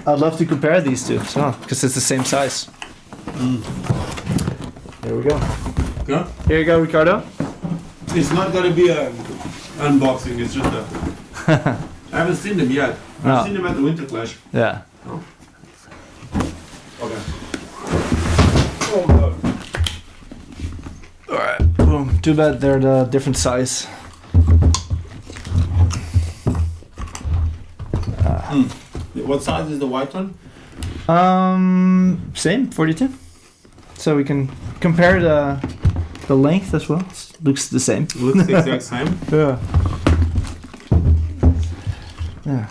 Speaker 2: I'd love to compare these two as well, because it's the same size. There we go.
Speaker 1: Yeah?
Speaker 2: Here you go, Ricardo.
Speaker 1: It's not gonna be an unboxing, it's just a... I haven't seen them yet. I've seen them at the Winter Clash.
Speaker 2: Yeah.
Speaker 1: Oh. Okay. Oh god.
Speaker 2: Alright, boom. Too bad they're the different size.
Speaker 1: What size is the white one?
Speaker 2: Same, 42. So we can compare the length as well. Looks the same.
Speaker 1: Looks the exact same.
Speaker 2: Yeah. Yeah.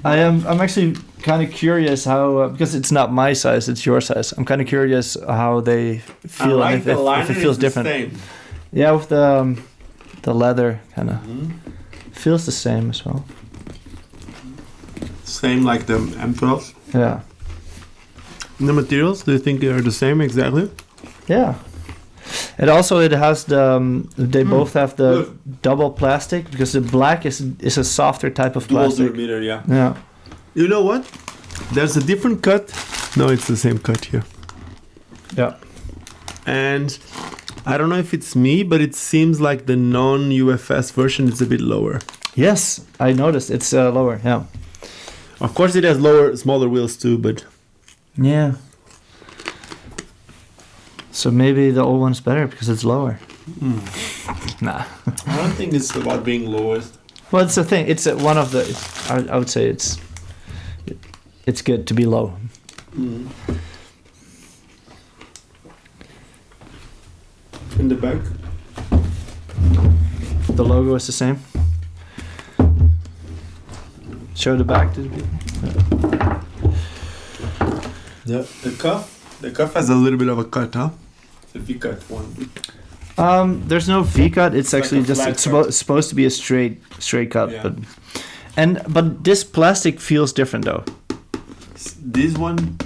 Speaker 2: I'm actually kind of curious how because it's not my size, it's your size. I'm kind of curious how they feel
Speaker 1: I like
Speaker 2: and
Speaker 1: the
Speaker 2: if it feels different.
Speaker 1: Same.
Speaker 2: Yeah, with the leather kind of feels the same as well.
Speaker 1: Same like the M12s.
Speaker 2: Yeah.
Speaker 1: The materials, do you think they are the same exactly?
Speaker 2: Yeah. It has the they both have the
Speaker 1: Look.
Speaker 2: double plastic because the black is a softer type of
Speaker 1: Dual
Speaker 2: plastic.
Speaker 1: meter, yeah.
Speaker 2: Yeah.
Speaker 1: You know what? There's a different cut. No, it's the same cut here.
Speaker 2: Yeah.
Speaker 1: And I don't know if it's me, but it seems like the non-UFS version is a bit lower.
Speaker 2: Yes, I noticed it's lower. Yeah.
Speaker 1: Of course, it has smaller wheels too, but
Speaker 2: Yeah. So maybe the old one's better because it's lower. Nah.
Speaker 1: I don't think it's about being lowest.
Speaker 2: Well, it's the thing. It's one of the. I would say it's good to be low.
Speaker 1: In the back.
Speaker 2: The logo is the same. Show the back to the people.
Speaker 1: The cuff has a little bit of a cut, huh? So if you cut one.
Speaker 2: There's no V cut. It's
Speaker 1: like
Speaker 2: actually
Speaker 1: a
Speaker 2: just
Speaker 1: flat
Speaker 2: it's
Speaker 1: cut.
Speaker 2: supposed to be a straight cut,
Speaker 1: Yeah.
Speaker 2: but this plastic feels different though.
Speaker 1: This one.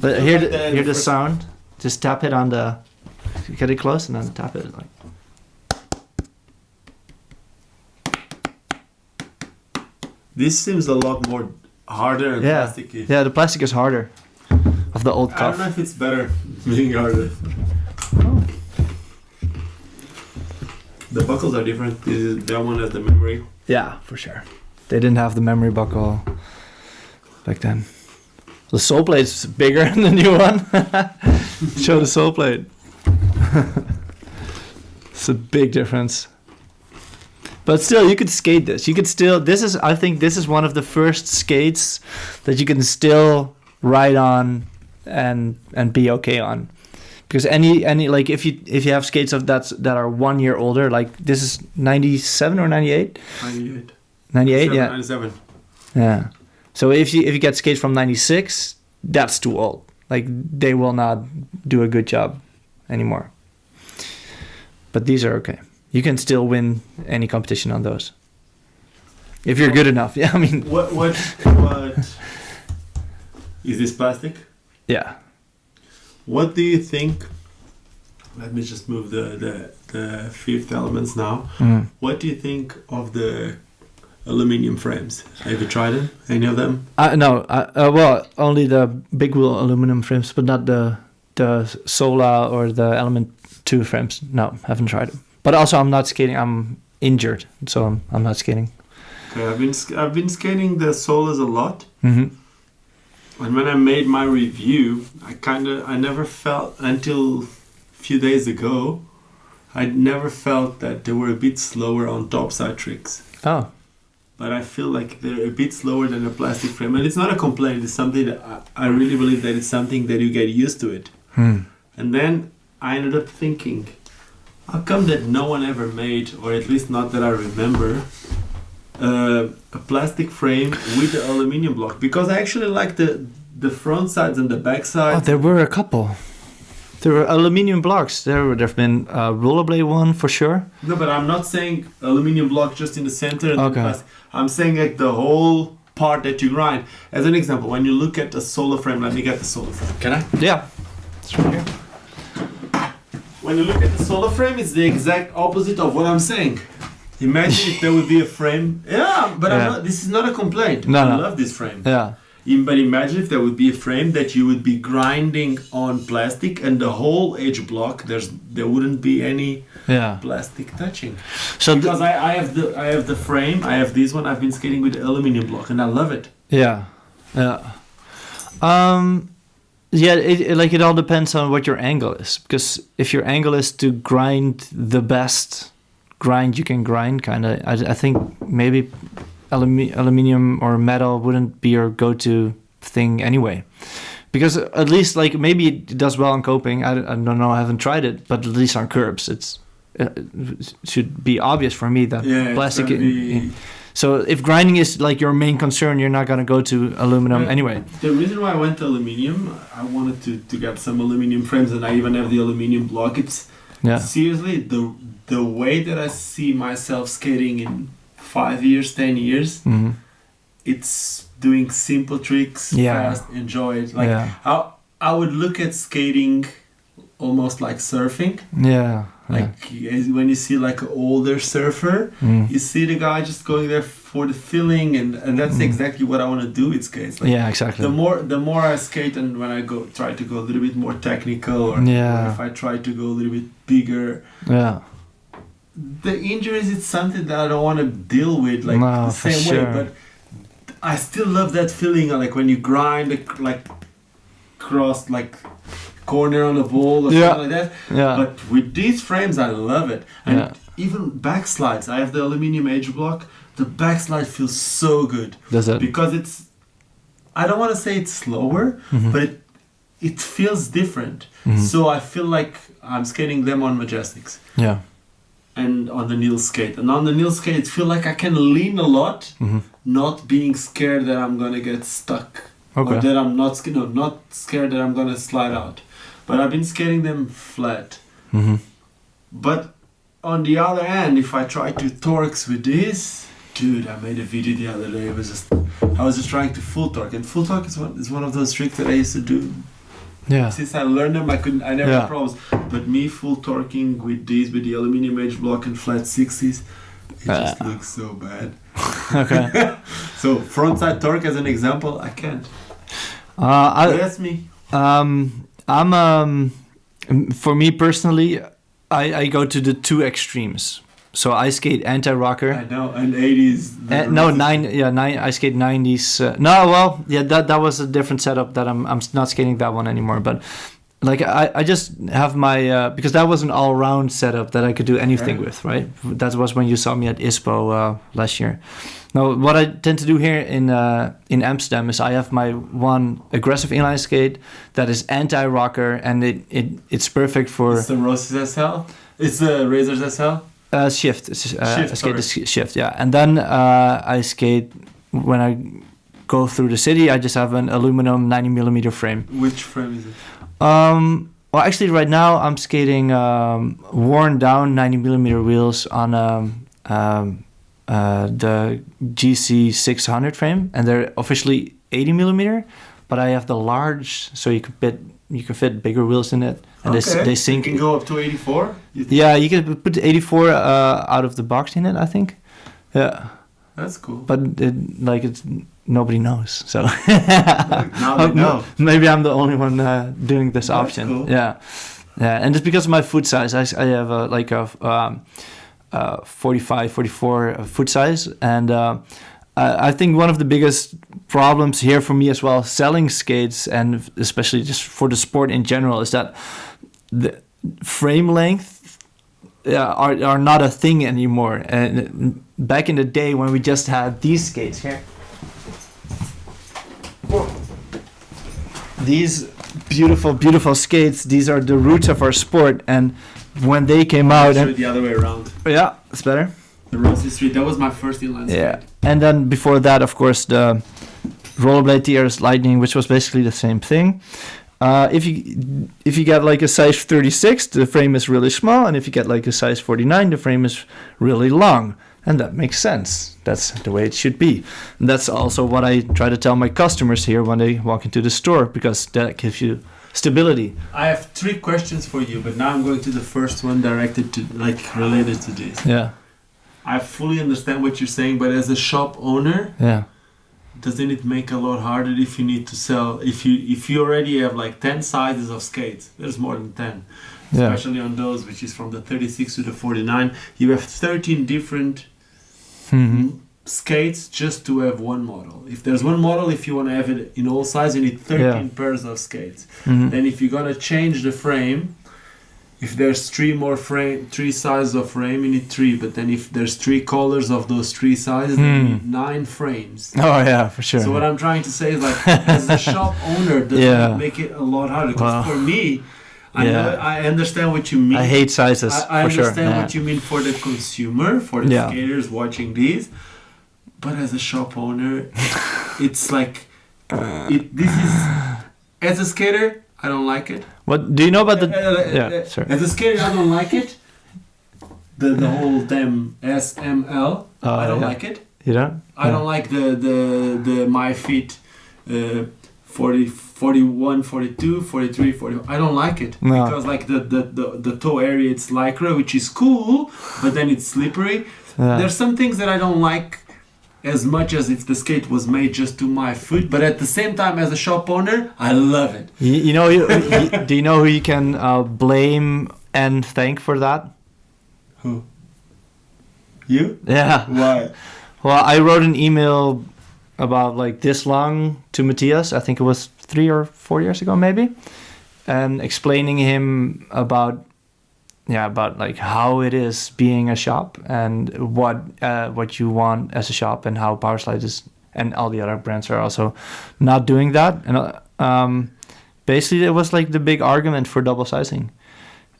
Speaker 2: But
Speaker 1: Feels
Speaker 2: hear
Speaker 1: like
Speaker 2: the
Speaker 1: first-
Speaker 2: sound. Just tap it on the. Get it close and then tap it like.
Speaker 1: This seems a lot more harder and
Speaker 2: Yeah,
Speaker 1: plasticky.
Speaker 2: yeah. The plastic is harder. Of the old
Speaker 1: I don't know
Speaker 2: cuff.
Speaker 1: if it's better being harder. The buckles are different. That one has the memory.
Speaker 2: Yeah, for sure. They didn't have the memory buckle back then. The sole plate's bigger than the new one. Show the sole plate. It's a big difference. But still, you could skate this. You could still. I think this is one of the first skates that you can still ride on and be okay on. Because any like if you have skates that are 1 year older, like this is 97 or 98.
Speaker 1: 98.
Speaker 2: 98, yeah.
Speaker 1: 97.
Speaker 2: Yeah. So if you get skates from 96, that's too old. Like they will not do a good job anymore. But these are okay. You can still win any competition on those. If you're good enough. Yeah, I mean.
Speaker 1: What is this plastic?
Speaker 2: Yeah.
Speaker 1: What do you think? Let me just move the fifth elements now.
Speaker 2: Mm.
Speaker 1: What do you think of the aluminum frames? Have you tried them? Any of them?
Speaker 2: No. Well, only the big wheel aluminum frames, but not the Sola or the Element 2 frames. No, haven't tried them. But also, I'm not skating. I'm injured, so I'm not skating.
Speaker 1: Okay, I've been skating the Solas a lot.
Speaker 2: Mm-hmm.
Speaker 1: And when I made my review, I never felt until a few days ago, I never felt that they were a bit slower on topside tricks.
Speaker 2: Oh.
Speaker 1: But I feel like they're a bit slower than a plastic frame. And it's not a complaint, it's something that I really believe that it's something that you get used to it. And then I ended up thinking, how come that no one ever made, or at least not that I remember, a plastic frame with the aluminium block? Because I actually like the front sides and the back sides.
Speaker 2: Oh, there were a couple. There were aluminium blocks. There've been a rollerblade one for sure.
Speaker 1: No, but I'm not saying aluminium block just in the center. And
Speaker 2: Okay.
Speaker 1: the plastic. I'm saying like the whole part that you grind. As an example, when you look at a solar frame, let me get the solar frame. Can I?
Speaker 2: Yeah. It's right here.
Speaker 1: When you look at the solar frame, it's the exact opposite of what I'm saying. Imagine if there would be a frame. Yeah, but
Speaker 2: Yeah.
Speaker 1: this is not a complaint.
Speaker 2: No,
Speaker 1: I
Speaker 2: no.
Speaker 1: love this frame.
Speaker 2: Yeah.
Speaker 1: But imagine if there would be a frame that you would be grinding on plastic, and the whole edge block there wouldn't be any plastic touching.
Speaker 2: So
Speaker 1: because I have the frame, I have this one. I've been skating with the aluminum block, and I love it.
Speaker 2: Yeah. It all depends on what your angle is. Because if your angle is to grind the best grind you can grind, kind of, I think maybe aluminium or metal wouldn't be your go-to thing anyway. Because at least, like, maybe it does well on coping. I don't know, I haven't tried it, but at least on curbs, it should be obvious for me that plastic. So if grinding is like your main concern, you're not gonna go to aluminum anyway.
Speaker 1: The reason why I went to aluminium, I wanted to get some aluminium frames, and I even have the aluminium block. It's seriously the way that I see myself skating in 5 years, 10 years.
Speaker 2: Mm-hmm.
Speaker 1: It's doing simple tricks, fast, enjoy it. Like I would look at skating almost like surfing. Like when you see like an older surfer, you see the guy just going there for the feeling, and that's exactly what I want to do with skates. Like
Speaker 2: exactly.
Speaker 1: The more I skate, and when I try to go a little bit more technical, or if I try to go a little bit bigger, the injuries, it's something that I don't want to deal with like the same way. But I still love that feeling, like when you grind like cross like corner on the ball or something like that. But with these frames, I love it. And even backslides, I have the aluminium edge block. The backslide feels so good.
Speaker 2: Does it?
Speaker 1: Because it's, I don't want to say it's slower, but it feels different. So I feel like I'm skating them on Majestics. And on the Nils skate. And on the Nils skate, it feels like I can lean a lot, not being scared that I'm going to get stuck. Or that I'm not scared that I'm going to slide out. But I've been skating them flat. But on the other hand, if I try to torques with this, dude, I made a video the other day. I was just trying to full torque, and full torque is one of those tricks that I used to do. Since I learned them, I never had problems. But me full torquing with the aluminum edge block and flat 60s, it just looks so bad. So frontside torque as an example, I can't. That's me.
Speaker 2: For me personally, I go to the two extremes. So I skate anti-rocker.
Speaker 1: I know, and 80s.
Speaker 2: I skate 90s. That was a different setup that I'm not skating that one anymore. But like I just have my because that was an all-round setup that I could do anything with, right? That was when you saw me at Espo last year. Now, what I tend to do here in Amsterdam is I have my one aggressive inline skate that is anti-rocker, and it's perfect for.
Speaker 1: It's the Rossi's SL. It's the Razor's SL.
Speaker 2: Shift. I skate the shift, and then I skate when I go through the city. I just have an aluminum 90mm frame.
Speaker 1: Which frame is it?
Speaker 2: Well, actually, right now I'm skating worn down 90mm wheels on the GC 600 frame, and they're officially 80mm, but I have the large, so you can fit bigger wheels in it, and they sink.
Speaker 1: You can go up to 84.
Speaker 2: You can put 84 out of the box in it, I think. Yeah,
Speaker 1: that's cool.
Speaker 2: But nobody knows, so
Speaker 1: now they know.
Speaker 2: Maybe I'm the only one doing this option.
Speaker 1: Cool.
Speaker 2: Yeah, and it's because of my foot size. I have a 45, 44 foot size, and I think one of the biggest problems here for me as well, selling skates, and especially just for the sport in general, is that the frame length are not a thing anymore. And back in the day when we just had these skates here, these beautiful skates, these are the roots of our sport, and when they came out,
Speaker 1: and the other way around.
Speaker 2: Yeah, it's better.
Speaker 1: The Rossi Street, that was my first inline skate.
Speaker 2: Yeah, and then before that, of course, the Rollerblade TRS Lightning, which was basically the same thing. If you get like a size 36, the frame is really small, and if you get like a size 49, the frame is really long, and that makes sense. That's the way it should be. And that's also what I try to tell my customers here when they walk into the store, because that gives you stability.
Speaker 1: I have 3 questions for you, but now I'm going to the first one directed to, related to this.
Speaker 2: Yeah.
Speaker 1: I fully understand what you're saying, but as a shop owner, doesn't it make a lot harder if you need to sell, if you already have like 10 sizes of skates? There's more than 10, especially on those, which is from the 36 to the 49. You have 13 different skates just to have one model. If there's one model, if you want to have it in all sizes, you need 13 pairs of skates. Then if you're gonna change the frame, if there's three sizes of frame, you need 3. But then if there's 3 colors of those 3 sizes, then you need 9 frames.
Speaker 2: Oh yeah, for sure.
Speaker 1: So what I'm trying to say is, like, as a shop owner, does it make it a lot harder? Because for me, I understand what you mean.
Speaker 2: I hate sizes.
Speaker 1: I understand what you mean for the consumer, for the skaters watching these. But as a shop owner, it's like, this is, as a skater, I don't like it.
Speaker 2: What do you know about the? Sorry.
Speaker 1: As a skater, I don't like it. The whole damn SML. I don't like it.
Speaker 2: You don't?
Speaker 1: I don't like the my feet 40, 41, 42, 43, 40. I don't like it because like the toe area, it's lycra, which is cool, but then it's slippery. There's some things that I don't like as much as if the skate was made just to my foot, but at the same time, as a shop owner, I love it.
Speaker 2: You know, do you know who you can blame and thank for that?
Speaker 1: Who? You?
Speaker 2: Yeah.
Speaker 1: Why?
Speaker 2: Well, I wrote an email about like this long to Matthias. I think it was 3 or 4 years ago, maybe, and explaining him about like how it is being a shop and what you want as a shop, and how Powerslide is and all the other brands are also not doing that. And basically, it was like the big argument for double sizing.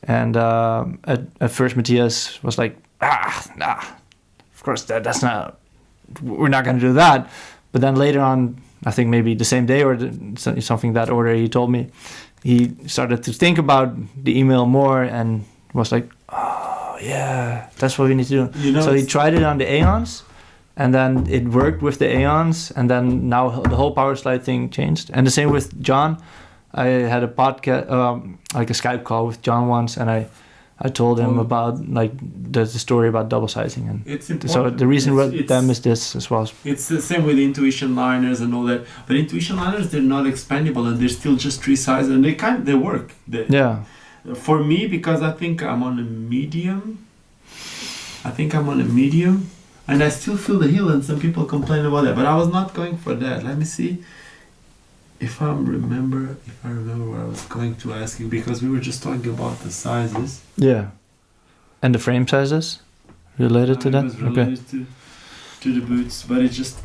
Speaker 2: And at first, Matthias was like, nah, of course that's not. We're not going to do that. But then later on, I think maybe the same day or something that order, he told me he started to think about the email more and was like, oh yeah, that's what we need to do. You know, so he tried it on the Aeons, and then it worked with the Aeons, and then now the whole Powerslide thing changed. And the same with John. I had a podcast, like a Skype call with John once, and I told him about like the story about double sizing, and
Speaker 1: it's important.
Speaker 2: So the reason with them is this as well.
Speaker 1: It's the same with Intuition liners and all that. But Intuition liners, they're not expandable, and they're still just 3 sizes, and they work. For me, because I think I'm on a medium. And I still feel the heel, and some people complain about that. But I was not going for that. Let me see if I remember what I was going to ask you, because we were just talking about the sizes.
Speaker 2: Yeah. And the frame sizes related to that?
Speaker 1: It was related to the boots, but I just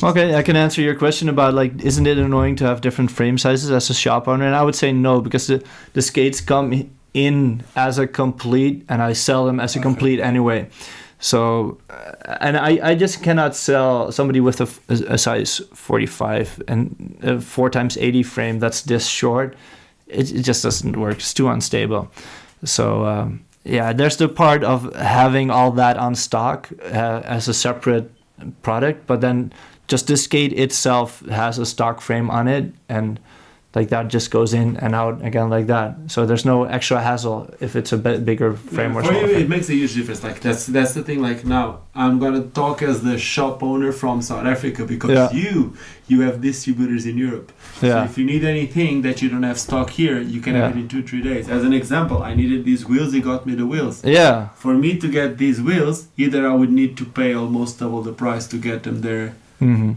Speaker 2: okay, I can answer your question about like, isn't it annoying to have different frame sizes as a shop owner? And I would say no, because the skates come in as a complete, and I sell them as a complete anyway. So, and I just cannot sell somebody with a size 45 and a 4x80 frame that's this short. It just doesn't work. It's too unstable. So, there's the part of having all that on stock as a separate product, but then just the skate itself has a stock frame on it, and like that just goes in and out again like that. So there's no extra hassle if it's a bit bigger frame or
Speaker 1: for
Speaker 2: smaller.
Speaker 1: you, it makes a huge difference. Like that's the thing. Like now, I'm gonna talk as the shop owner from South Africa, because you have distributors in Europe. So if you need anything that you don't have stock here, you can have it in 2-3 days. As an example, I needed these wheels. He got me the wheels. Yeah. For me to get these wheels, either I would need to pay almost double the price to get them there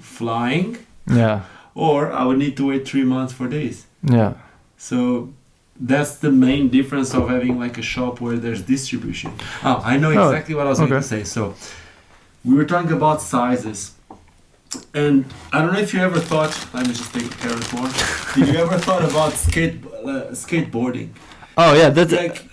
Speaker 1: flying. Yeah. Or I would need to wait 3 months for this. Yeah. So that's the main difference of having like a shop where there's distribution. Oh, I know exactly what I was going to say. So we were talking about sizes. And I don't know if you ever thought, let me just take a carrot more. Did you ever thought about skateboarding? Oh yeah, that's like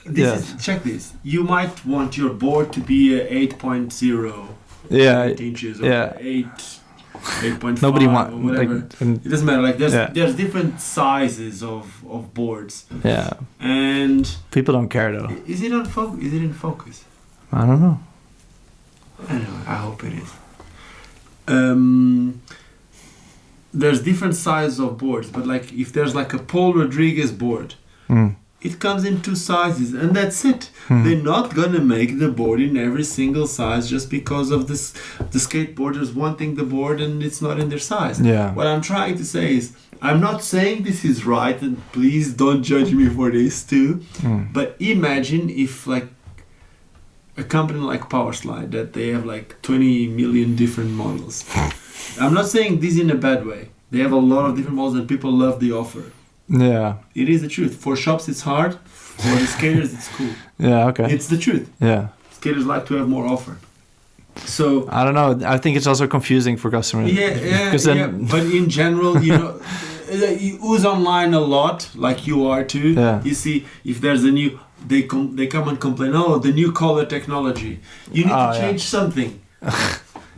Speaker 1: check this. You might want your board to be a 8.0 8 inches or 8.5. Nobody wants whatever. Like, it doesn't matter. Like there's different sizes of boards. Yeah. And
Speaker 2: people don't care though.
Speaker 1: Is it on focus? Is it in focus?
Speaker 2: I don't know.
Speaker 1: Anyway, I hope it is. There's different sizes of boards, but like if there's like a Paul Rodriguez board, it comes in 2 sizes, and that's it. They're not gonna make the board in every single size just because of this. The skateboarders wanting the board and it's not in their size.
Speaker 2: Yeah.
Speaker 1: What I'm trying to say is, I'm not saying this is right, and please don't judge me for this too. But imagine if like a company like Powerslide, that they have like 20 million different models. I'm not saying this in a bad way. They have a lot of different models and people love the offer.
Speaker 2: Yeah.
Speaker 1: It is the truth. For shops it's hard. For the skaters it's cool.
Speaker 2: Yeah. Okay.
Speaker 1: It's the truth.
Speaker 2: Yeah.
Speaker 1: Skaters like to have more offer. So
Speaker 2: I don't know. I think it's also confusing for customers.
Speaker 1: yeah.
Speaker 2: Then,
Speaker 1: But in general, you know, you use online a lot, like you are too.
Speaker 2: Yeah.
Speaker 1: You see, if there's a new, they come and complain. Oh, the new color technology. You need to change something.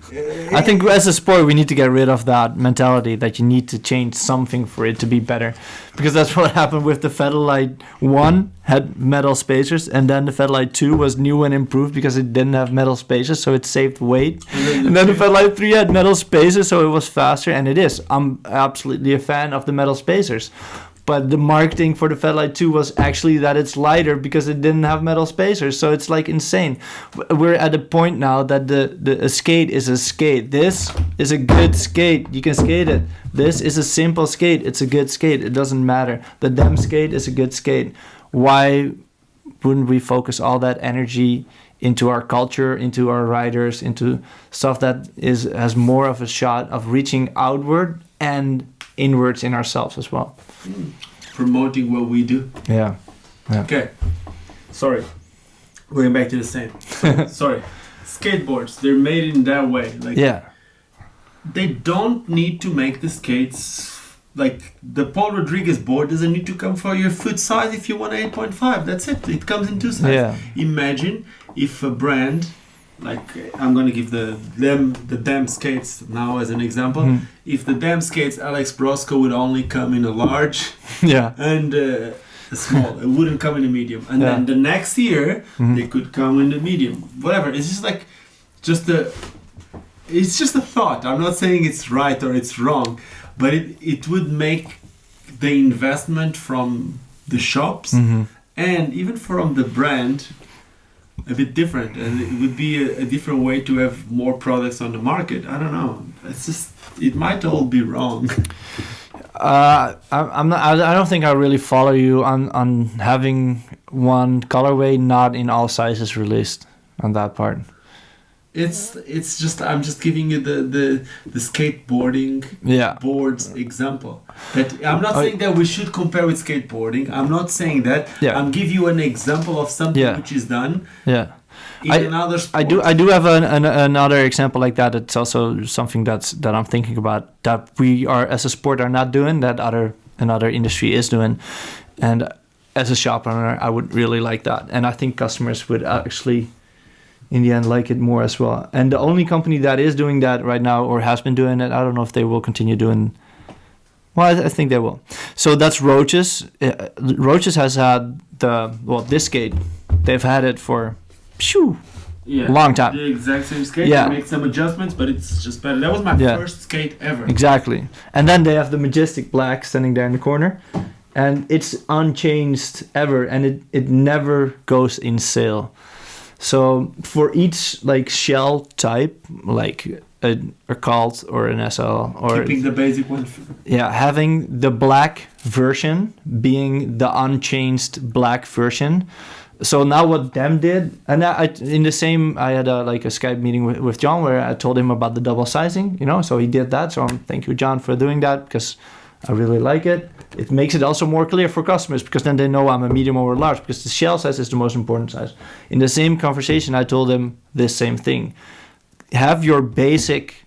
Speaker 2: I think as a sport we need to get rid of that mentality that you need to change something for it to be better, because that's what happened with the Federlite 1 had metal spacers, and then the Federlite 2 was new and improved because it didn't have metal spacers, so it saved weight, and then the Federlite 3 had metal spacers, so it was faster, and it is. I'm absolutely a fan of the metal spacers. But the marketing for the Federlite 2 was actually that it's lighter because it didn't have metal spacers. So it's like insane. We're at a point now that a skate is a skate. This is a good skate. You can skate it. This is a simple skate. It's a good skate. It doesn't matter. The damn skate is a good skate. Why wouldn't we focus all that energy into our culture, into our riders, into stuff that has more of a shot of reaching outward and inwards in ourselves as well?
Speaker 1: Promoting what we do.
Speaker 2: Yeah.
Speaker 1: Okay. Sorry. Going back to the same. Sorry. Skateboards, they're made in that way. Like, they don't need to make the skates. Like the Paul Rodriguez board doesn't need to come for your foot size if you want 8.5. That's it. It comes in 2 sizes.
Speaker 2: Yeah.
Speaker 1: Imagine if a brand, like I'm gonna give the damn skates now as an example. If the damn skates Alex Brosco would only come in a large, and a small, it wouldn't come in a medium, and then the next year they could come in the medium. Whatever. It's just like, it's just a thought. I'm not saying it's right or it's wrong, but it would make the investment from the shops and even from the brand a bit different, and it would be a different way to have more products on the market. I don't know. It's just, it might all be wrong.
Speaker 2: I'm not. I don't think I really follow you on having one colorway not in all sizes released on that part.
Speaker 1: It's just, I'm just giving you the skateboarding boards example. That I'm not saying that we should compare with skateboarding. I'm not saying that. I'm giving you an example of something which is done. In another sport.
Speaker 2: I do have another example like that. It's also something that I'm thinking about, that we are as a sport are not doing, that another industry is doing, and as a shop owner I would really like that, and I think customers would actually in the end like it more as well. And the only company that is doing that right now, or has been doing it, I don't know if they will continue doing. Well, I think they will. So that's Roaches. Roaches has had this skate. They've had it for long time.
Speaker 1: The exact same skate. They make some adjustments, but it's just better. That was my first skate ever.
Speaker 2: Exactly. And then they have the Majestic Black standing there in the corner, and it's unchanged ever, and it never goes in sale. So for each like shell type, like a Cult or an SL, or
Speaker 1: keeping the basic one.
Speaker 2: Having the black version being the unchanged black version. So now what them did, and I had a Skype meeting with John where I told him about the double sizing, so he did that. So thank you, John, for doing that, because I really like it. It makes it also more clear for customers, because then they know I'm a medium or a large, because the shell size is the most important size. In the same conversation, I told him this same thing. Have your basic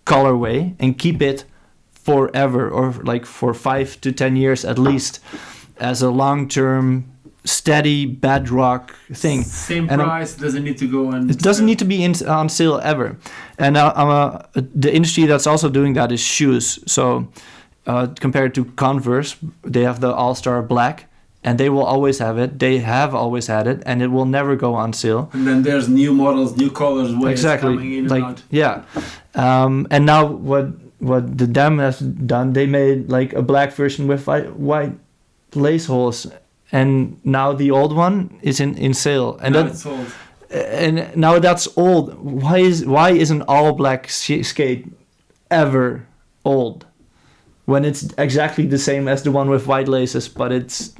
Speaker 2: colorway and keep it forever, or like for 5 to 10 years at least, as a long-term steady bedrock thing.
Speaker 1: Same price, doesn't need to go on.
Speaker 2: It doesn't need to be on sale ever. And the industry that's also doing that is shoes. So compared to Converse, they have the All-Star Black, and they will always have it. They have always had it, and it will never go on sale.
Speaker 1: And then there's new models, new colors, ways coming in and out.
Speaker 2: And now what the Dam has done, they made like a black version with white lace holes and now the old one is in sale, and
Speaker 1: Now it's sold.
Speaker 2: and now that's old. Why is an all black skate ever old when it's exactly the same as the one with white laces, but it's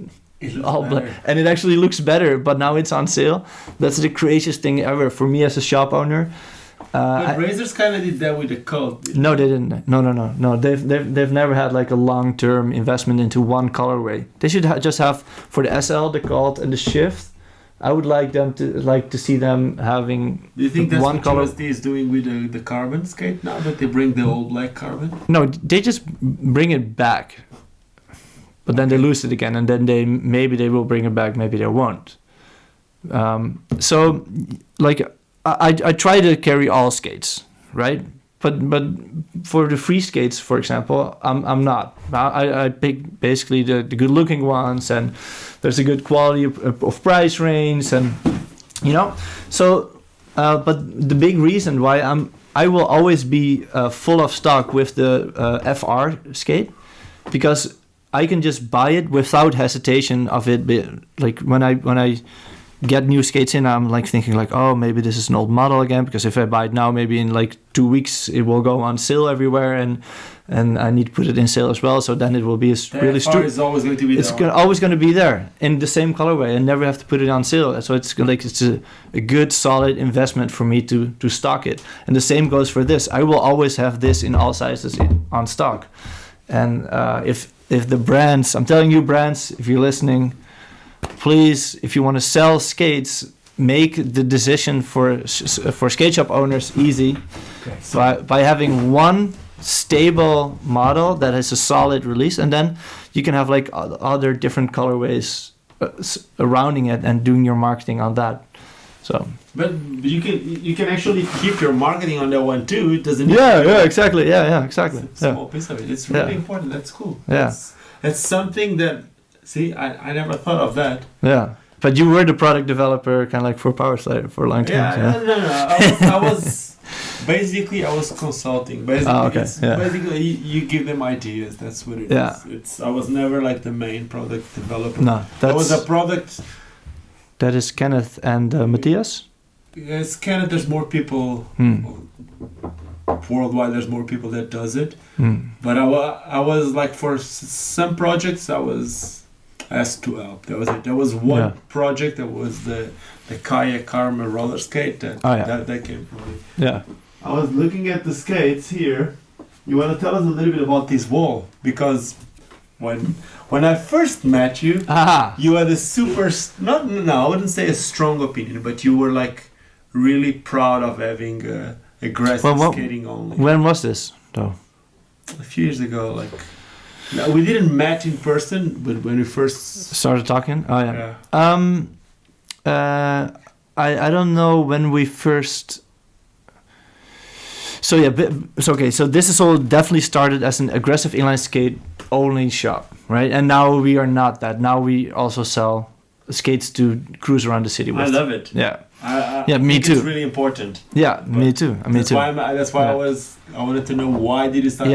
Speaker 2: all black, and it actually looks better, but now it's on sale? That's the craziest thing ever for me as a shop owner.
Speaker 1: But Razors kind of did that with the coat.
Speaker 2: No, they didn't. No. They've never had like a long-term investment into one colorway. They should just have for the SL, the Cult, and the Shift. I would like to see them having.
Speaker 1: Do you think that's
Speaker 2: one
Speaker 1: what
Speaker 2: color
Speaker 1: USD is doing with the carbon skate now that they bring the all black carbon?
Speaker 2: No, they just bring it back, but then they lose it again, and then maybe they will bring it back, maybe they won't. So, like, I try to carry all skates, right? But for the free skates, for example, I'm not. I pick basically the good looking ones, and there's a good quality of price range, and So, but the big reason why I will always be full of stock with the FR skate, because I can just buy it without hesitation of it. Like when I get new skates in, I'm like thinking like, oh, maybe this is an old model again, because if I buy it now, maybe in like 2 weeks it will go on sale everywhere, and I need to put it in sale as well. So then it will be really stupid.
Speaker 1: It's always going to be there.
Speaker 2: Always going to be there in the same colorway, and never have to put it on sale. So it's a good solid investment for me to stock it. And the same goes for this. I will always have this in all sizes on stock. And if the brands, I'm telling you, brands, if you're listening, please, if you want to sell skates, make the decision for skate shop owners easy, by having one stable model that has a solid release, and then you can have like other different colorways surrounding it and doing your marketing on that. So,
Speaker 1: but you can actually keep your marketing on that one too. It doesn't.
Speaker 2: Exactly. Exactly.
Speaker 1: It's a small piece of it. It's really important. That's cool.
Speaker 2: Yeah,
Speaker 1: that's something that. See, I never thought of that.
Speaker 2: Yeah, but you were the product developer, kind of like for Powerslider for a long time.
Speaker 1: No. I was consulting. Basically, basically you give them ideas. That's what it is. I was never like the main product developer.
Speaker 2: No,
Speaker 1: that was a product.
Speaker 2: That is Kenneth and Matthias.
Speaker 1: Yes, Kenneth. There's more people worldwide. There's more people that does it. But I was like, for some projects I was asked to help. That was it. There was one project that was the kayak Karma roller skate that came from me.
Speaker 2: Yeah.
Speaker 1: I was looking at the skates here. You want to tell us a little bit about this wall? Because when I first met you, you had a super I wouldn't say a strong opinion, but you were like really proud of having aggressive skating only.
Speaker 2: When was this though?
Speaker 1: A few years ago, like. No, we didn't meet in person, but when we first
Speaker 2: started talking. Oh yeah. I don't know when we first. So yeah, it's okay. So this is all definitely started as an aggressive inline skate only shop, right? And now we are not that. Now we also sell skates to cruise around the city with.
Speaker 1: I love it.
Speaker 2: Yeah.
Speaker 1: Me too.
Speaker 2: It's
Speaker 1: really important.
Speaker 2: Yeah, me too.
Speaker 1: That's why I wanted to know, why did you start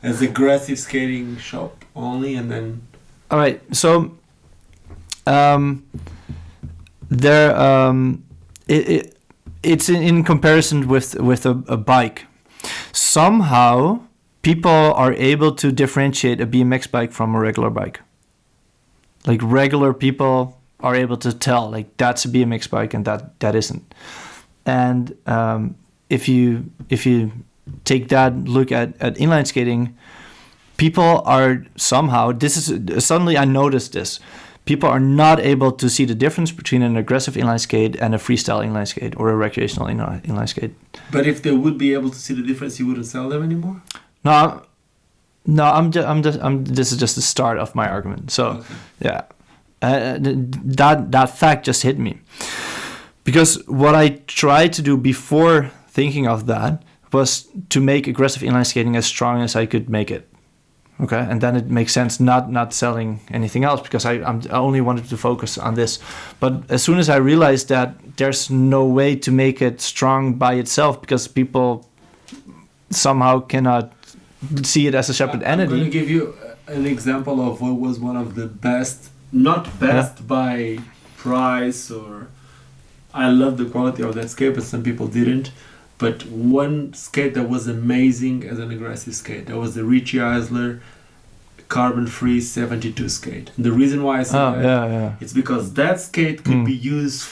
Speaker 1: as aggressive skating shop only, and then.
Speaker 2: All right, so it's in comparison with a bike. Somehow people are able to differentiate a BMX bike from a regular bike. Like regular people are able to tell, like, that's a BMX bike and that isn't. And if you take that look at inline skating, people are somehow, suddenly I noticed this. People are not able to see the difference between an aggressive inline skate and a freestyle inline skate or a recreational inline skate.
Speaker 1: But if they would be able to see the difference, you wouldn't sell them anymore?
Speaker 2: No, this is just the start of my argument. So, yeah, that fact just hit me. Because what I tried to do before thinking of that was to make aggressive inline skating as strong as I could make it. Okay, and then it makes sense not selling anything else, because I only wanted to focus on this. But as soon as I realized that there's no way to make it strong by itself, because people somehow cannot see it as a separate entity.
Speaker 1: I'm going to give you an example of what was one of the best not best by price or I love the quality of that skate, but some people didn't. But one skate that was amazing as an aggressive skate, that was the Richie Eisler carbon-free 72 skate. And the reason why I say that, it's because that skate could be used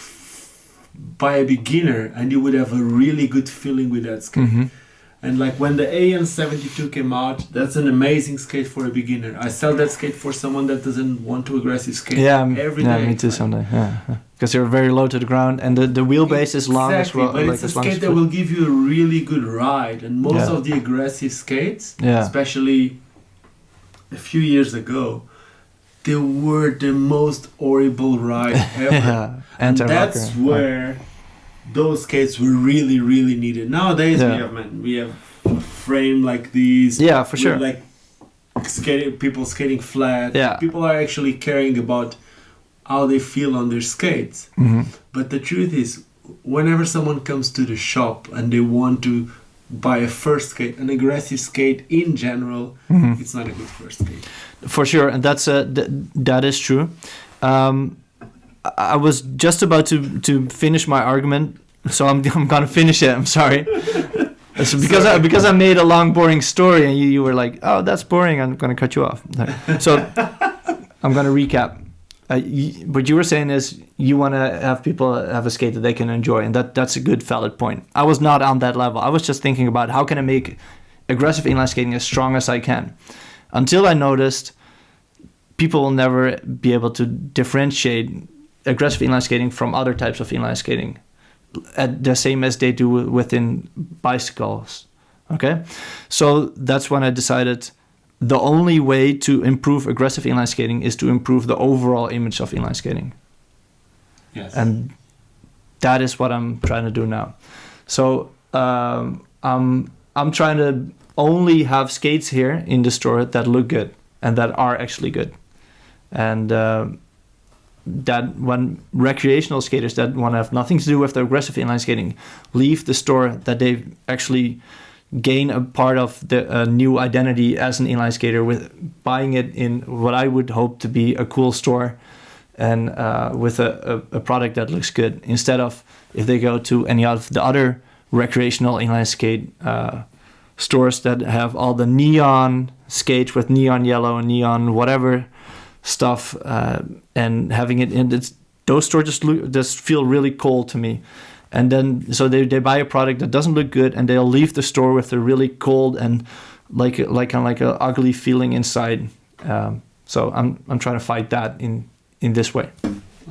Speaker 1: by a beginner and you would have a really good feeling with that skate.
Speaker 2: Mm-hmm.
Speaker 1: And like when the AN72 came out, that's an amazing skate for a beginner. I sell that skate for someone that doesn't want to aggressive skate every day.
Speaker 2: Yeah, me too someday. Because they're very low to the ground and the wheelbase is long as well.
Speaker 1: But
Speaker 2: like
Speaker 1: it's a skate that will give you a really good ride. And most of the aggressive skates, especially a few years ago, they were the most horrible ride ever. And that's where those skates were really, really needed. Nowadays we have a frame like these.
Speaker 2: Yeah, for sure.
Speaker 1: Like people skating flat.
Speaker 2: Yeah.
Speaker 1: People are actually caring about how they feel on their skates.
Speaker 2: Mm-hmm.
Speaker 1: But the truth is, whenever someone comes to the shop and they want to buy a first skate, an aggressive skate in general, it's not a good first skate.
Speaker 2: For sure, and that is true. I was just about to finish my argument, so I'm gonna finish it. I'm sorry. So because I made a long, boring story, and you were like, "Oh, that's boring." I'm gonna cut you off. So I'm gonna recap. What you were saying is you want to have people have a skate that they can enjoy, and that's a good, valid point. I was not on that level. I was just thinking about how can I make aggressive inline skating as strong as I can. Until I noticed people will never be able to differentiate aggressive inline skating from other types of inline skating, at the same as they do within bicycles. Okay, so that's when I decided the only way to improve aggressive inline skating is to improve the overall image of inline skating.
Speaker 1: Yes.
Speaker 2: And that is what I'm trying to do now. So I'm trying to only have skates here in the store that look good and that are actually good. And that when recreational skaters that want to have nothing to do with the aggressive inline skating leave the store, that they actually gain a part of the new identity as an inline skater with buying it in what I would hope to be a cool store and with a product that looks good, instead of if they go to any of the other recreational inline skate stores that have all the neon skates with neon yellow and neon whatever stuff, and having it in those stores just feel really cold to me. And then so they buy a product that doesn't look good and they'll leave the store with a really cold and like a ugly feeling inside. So I'm trying to fight that in this way.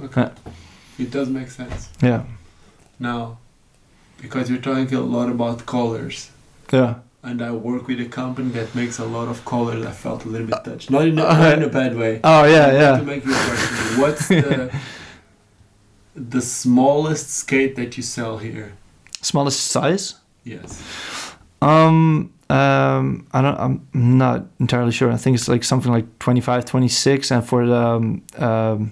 Speaker 1: Okay. It does make sense.
Speaker 2: Yeah.
Speaker 1: Now, because you're talking a lot about colors.
Speaker 2: Yeah.
Speaker 1: And I work with a company that makes a lot of colors. I felt a little bit touched. Not in a bad way.
Speaker 2: Oh yeah.
Speaker 1: To make you a question, what's the smallest skate that you sell here?
Speaker 2: Smallest size?
Speaker 1: Yes.
Speaker 2: I'm not entirely sure. I think it's like something like 25, 26, and for the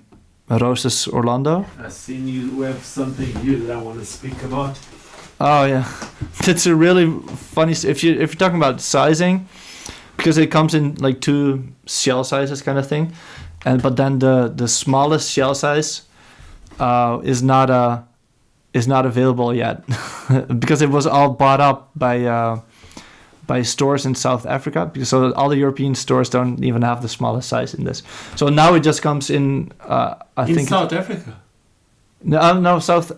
Speaker 2: Roses Orlando.
Speaker 1: I've seen you have something here that I want to speak about.
Speaker 2: Oh yeah, it's a really funny. If you're talking about sizing, because it comes in like two shell sizes kind of thing, but then the smallest shell size is not available yet because it was all bought up by stores in South Africa, because so all the European stores don't even have the smallest size in this. So now it just comes in. I think
Speaker 1: South Africa.
Speaker 2: No, South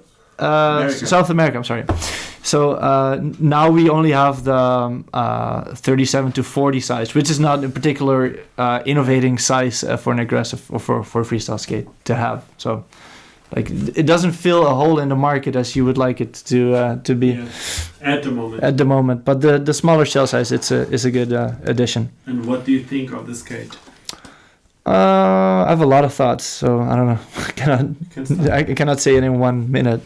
Speaker 2: America. I'm sorry. So now we only have the 37 to 40 size, which is not a particular innovating size for an aggressive or for a freestyle skate to have. So like it doesn't fill a hole in the market as you would like it to be
Speaker 1: at the moment.
Speaker 2: At the moment, but the smaller shell size is a good addition.
Speaker 1: And what do you think of the skate?
Speaker 2: I have a lot of thoughts, so I don't know. I cannot say it in 1 minute.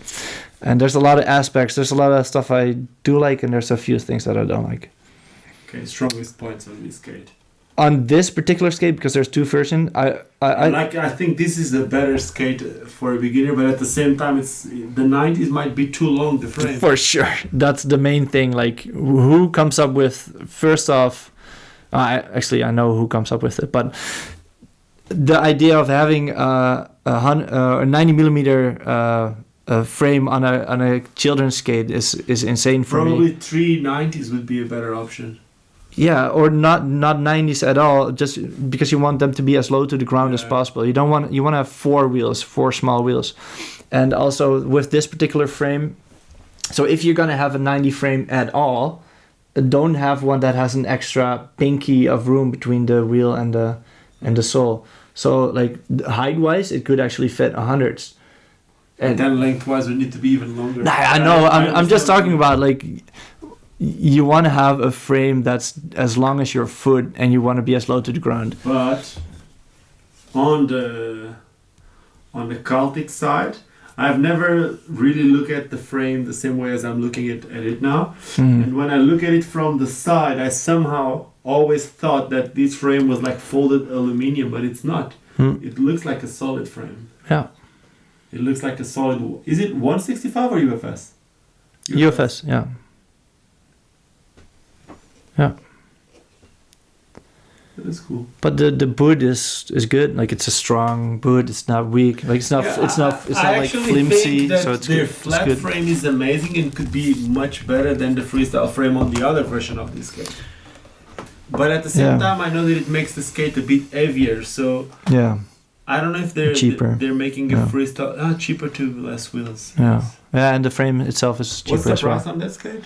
Speaker 2: And there's a lot of aspects. There's a lot of stuff I do like, and there's a few things that I don't like.
Speaker 1: Okay, strongest points on this skate.
Speaker 2: On this particular skate, because there's two versions,
Speaker 1: I think this is a better skate for a beginner, but at the same time, the 90s might be too long, the frame.
Speaker 2: For sure, that's the main thing. Like, who comes up with? First off, I know who comes up with it, but the idea of having a 90 millimeter frame on a children's skate is insane for me.
Speaker 1: Probably 390s would be a better option.
Speaker 2: Yeah, or not 90s at all, just because you want them to be as low to the ground as possible. You want to have 4 small wheels. And also with this particular frame, so if you're going to have a 90 frame at all, don't have one that has an extra pinky of room between the wheel and the sole. So like height wise, it could actually fit 100s.
Speaker 1: And then lengthwise would need to be even longer.
Speaker 2: Nah, I know. I'm just talking about like you want to have a frame that's as long as your foot, and you want to be as low to the ground.
Speaker 1: But on the Celtic side, I've never really looked at the frame the same way as I'm looking at it now. And when I look at it from the side, I somehow always thought that this frame was like folded aluminium, but it's not. It looks like a solid frame.
Speaker 2: Yeah.
Speaker 1: It looks like a solid. Is it 165 or UFS?
Speaker 2: UFS, yeah. Yeah.
Speaker 1: That's cool.
Speaker 2: But the boot is good. Like it's a strong boot. It's not weak. Like it's not like flimsy.
Speaker 1: That
Speaker 2: so it's
Speaker 1: their
Speaker 2: good.
Speaker 1: flat frame is amazing and could be much better than the freestyle frame on the other version of this skate. But at the same time, I know that it makes the skate a bit heavier. So
Speaker 2: yeah,
Speaker 1: I don't know if they're
Speaker 2: cheaper.
Speaker 1: They're making a freestyle cheaper too, less wheels.
Speaker 2: Yeah, yeah, and the frame itself is cheaper as well.
Speaker 1: What's the price on that skate?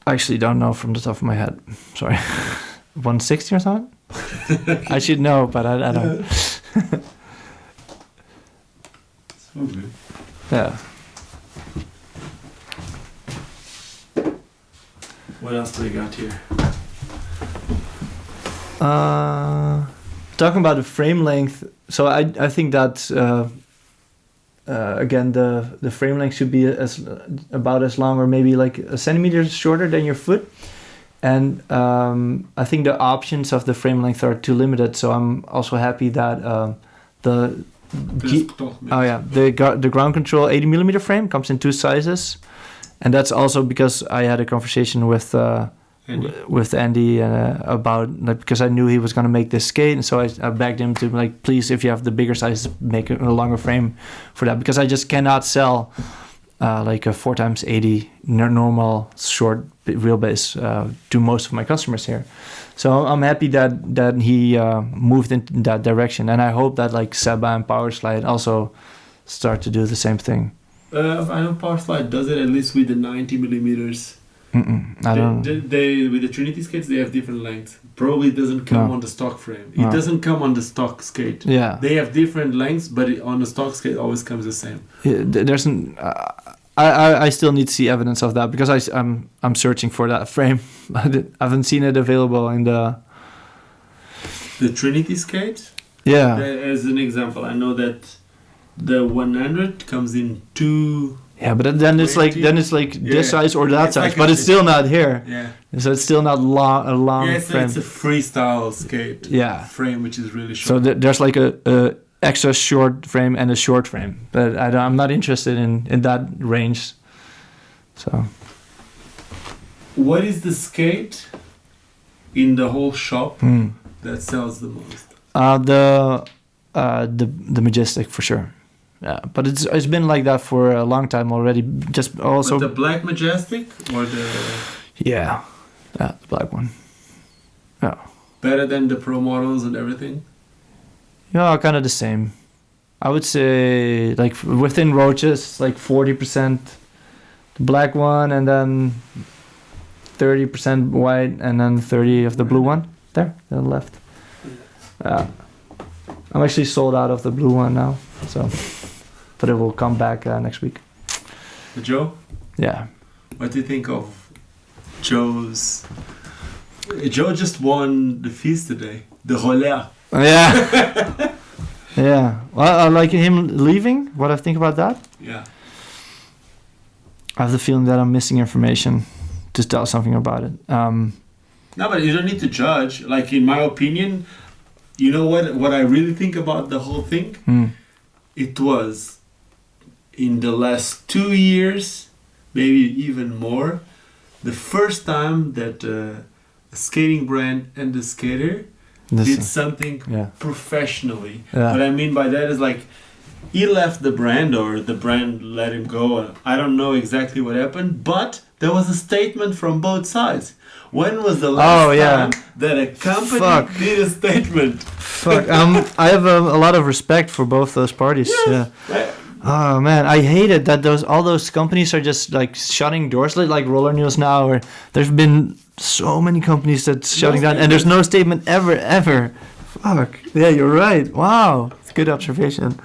Speaker 2: I actually don't know from the top of my head. Sorry. 160 or something? I should know, but I don't.
Speaker 1: So good.
Speaker 2: Yeah.
Speaker 1: What else do we got here?
Speaker 2: Talking about the frame length, so I think that again the frame length should be about as long, or maybe like a centimeter shorter than your foot. And I think the options of the frame length are too limited. So I'm also happy that the ground control 80 millimeter frame comes in 2 sizes, and that's also because I had a conversation with Andy about, like, because I knew he was going to make this skate, and so I begged him to, like, please, if you have the bigger sizes, make a longer frame for that, because I just cannot sell like a 4x80 normal short wheelbase to most of my customers here. So I'm happy that he moved in that direction, and I hope that like Seba and Powerslide also start to do the same thing.
Speaker 1: I know Powerslide does it at least with the 90 millimeters.
Speaker 2: I don't.
Speaker 1: They with the Trinity skates, they have different lengths. Probably it doesn't come on the stock frame. It doesn't come on the stock skate.
Speaker 2: Yeah.
Speaker 1: They have different lengths, but on the stock skate, it always comes the same.
Speaker 2: Yeah, there's an. I still need to see evidence of that, because I'm searching for that frame. I haven't seen it available in the
Speaker 1: Trinity skate.
Speaker 2: Yeah.
Speaker 1: As an example, I know that the 100 comes in 2.
Speaker 2: Yeah, but then it's like this size or that size, like, but it's still not here.
Speaker 1: Yeah.
Speaker 2: So it's still not a long frame.
Speaker 1: It's a freestyle skate.
Speaker 2: Yeah.
Speaker 1: Frame which is really short.
Speaker 2: So there's like a extra short frame and a short frame, but I'm not interested in that range. So.
Speaker 1: What is the skate in the whole shop that sells the most?
Speaker 2: The Majestic for sure. Yeah, but it's been like that for a long time already. Just also
Speaker 1: the black Majestic or the
Speaker 2: the black one. Yeah.
Speaker 1: Better than the Pro models and everything.
Speaker 2: Yeah, kind of the same. I would say like within roaches, like 40% the black one, and then 30% white, and then 30 of the blue one. There, on the left. I'm actually sold out of the blue one now, so but it will come back next week.
Speaker 1: Joe?
Speaker 2: Yeah.
Speaker 1: What do you think of Joe's? Joe just won the feast today, the Roller.
Speaker 2: Yeah. Yeah. Well, I like him leaving. What I think about that?
Speaker 1: Yeah.
Speaker 2: I have the feeling that I'm missing information to tell something about it.
Speaker 1: No, but you don't need to judge. Like, in my opinion, you know what I really think about the whole thing? It was in the last 2 years, maybe even more, the first time that a skating brand and the skater did something
Speaker 2: Yeah.
Speaker 1: professionally.
Speaker 2: Yeah.
Speaker 1: What I mean by that is like he left the brand or the brand let him go. I don't know exactly what happened, but there was a statement from both sides. When was the last time that a company did a statement?
Speaker 2: Fuck. I have a lot of respect for both those parties.
Speaker 1: Yes.
Speaker 2: Yeah. Oh man, I hate it that all those companies are just like shutting doors, like Roller News now. Or there's been so many companies that's shutting down, and there's no statement ever. Fuck. Yeah, you're right. Wow, it's a good observation.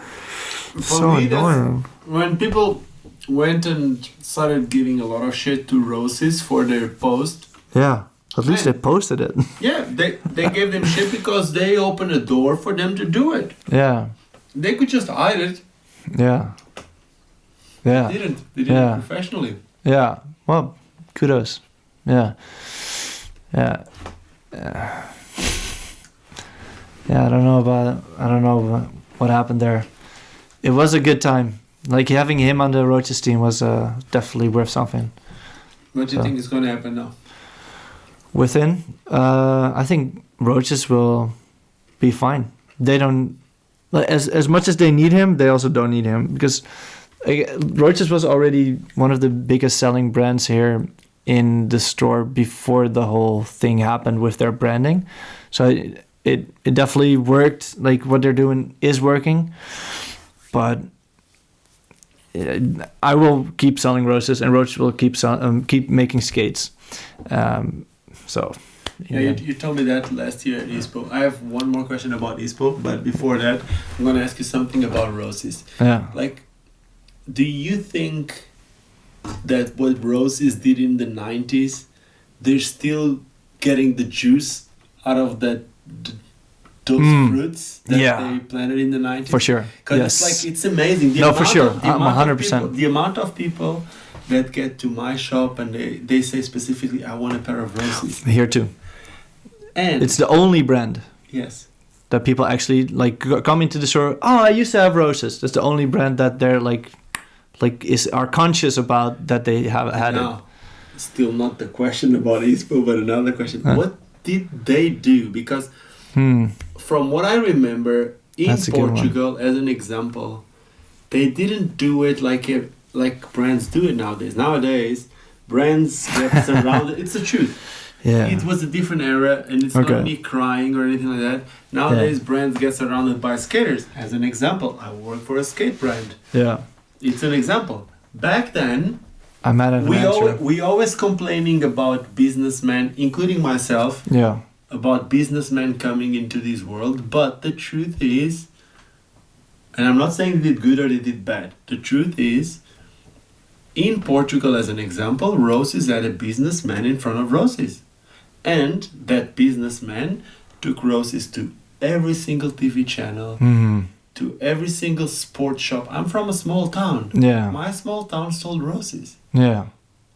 Speaker 2: So annoying.
Speaker 1: When people went and started giving a lot of shit to Roses for their post.
Speaker 2: Yeah, at least they posted it.
Speaker 1: Yeah, they gave them shit because they opened a door for them to do it.
Speaker 2: Yeah.
Speaker 1: They could just hide it.
Speaker 2: Yeah. Yeah.
Speaker 1: They didn't. They did it professionally.
Speaker 2: Yeah. Well, kudos. Yeah. Yeah. Yeah, I don't know what happened there. It was a good time. Like having him on the Roaches team was definitely worth something.
Speaker 1: What do you think is going to happen now?
Speaker 2: Within, I think Roaches will be fine. They don't, like, as much as they need him, they also don't need him because Roaches was already one of the biggest selling brands here in the store before the whole thing happened with their branding. So it definitely worked. Like what they're doing is working, but I will keep selling Roses, and Roaches will keep making skates. So.
Speaker 1: Yeah, you told me that last year at Espo. I have one more question about Espo, but before that, I'm going to ask you something about Roses.
Speaker 2: Yeah.
Speaker 1: Like, do you think that what Roses did in the 90s, they're still getting the juice out of those fruits that they planted in the 90s?
Speaker 2: For sure.
Speaker 1: Because it's amazing.
Speaker 2: For sure. I'm 100%.
Speaker 1: The amount of people that get to my shop and they say specifically, I want a pair of Roses.
Speaker 2: Here too.
Speaker 1: And
Speaker 2: it's the only brand.
Speaker 1: Yes.
Speaker 2: That people actually like come into the store. Oh, I used to have Roses. That's the only brand that they're are conscious about that they have had it.
Speaker 1: Still not the question about Espo, but another question. What did they do? Because from what I remember in Portugal, as an example, they didn't do it like brands do it nowadays. Nowadays, brands get surrounded. It's the truth.
Speaker 2: Yeah.
Speaker 1: It was a different era, and it's not me crying or anything like that. Nowadays, brands get surrounded by skaters. As an example, I work for a skate brand.
Speaker 2: Yeah.
Speaker 1: It's an example. Back then,
Speaker 2: I might have
Speaker 1: we always complaining about businessmen, including myself.
Speaker 2: Yeah.
Speaker 1: About businessmen coming into this world, but the truth is, and I'm not saying they did good or they did bad. The truth is, in Portugal, as an example, Roses had a businessman in front of Roses. And that businessman took Roses to every single TV channel, to every single sports shop. I'm from a small town.
Speaker 2: Yeah.
Speaker 1: My small town sold Roses.
Speaker 2: Yeah.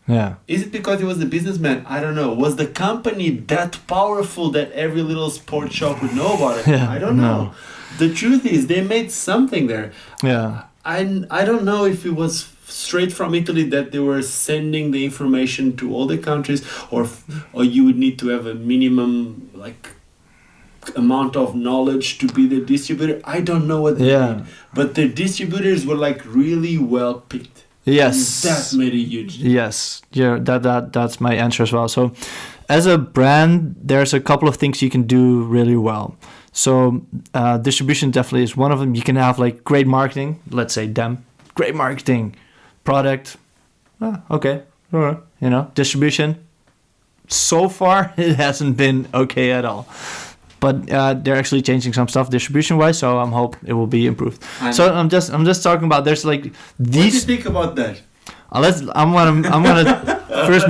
Speaker 2: Yeah.
Speaker 1: Is it because he was a businessman? I don't know. Was the company that powerful that every little sports shop would know about it?
Speaker 2: Yeah,
Speaker 1: I don't know. The truth is, they made something there.
Speaker 2: Yeah.
Speaker 1: I don't know if it was straight from Italy that they were sending the information to all the countries, or you would need to have a minimum amount of knowledge to be the distributor. I don't know what they did, but the distributors were really well picked.
Speaker 2: Yes,
Speaker 1: and that made a huge difference.
Speaker 2: Yes, yeah, that's my answer as well. So, as a brand, there's a couple of things you can do really well. So, distribution definitely is one of them. You can have great marketing. Let's say great marketing, product. Okay, all right. Distribution. So far, it hasn't been okay at all. But they're actually changing some stuff distribution-wise, so I hope it will be improved. So I'm just talking about there's these.
Speaker 1: What do you think about that?
Speaker 2: I'm gonna first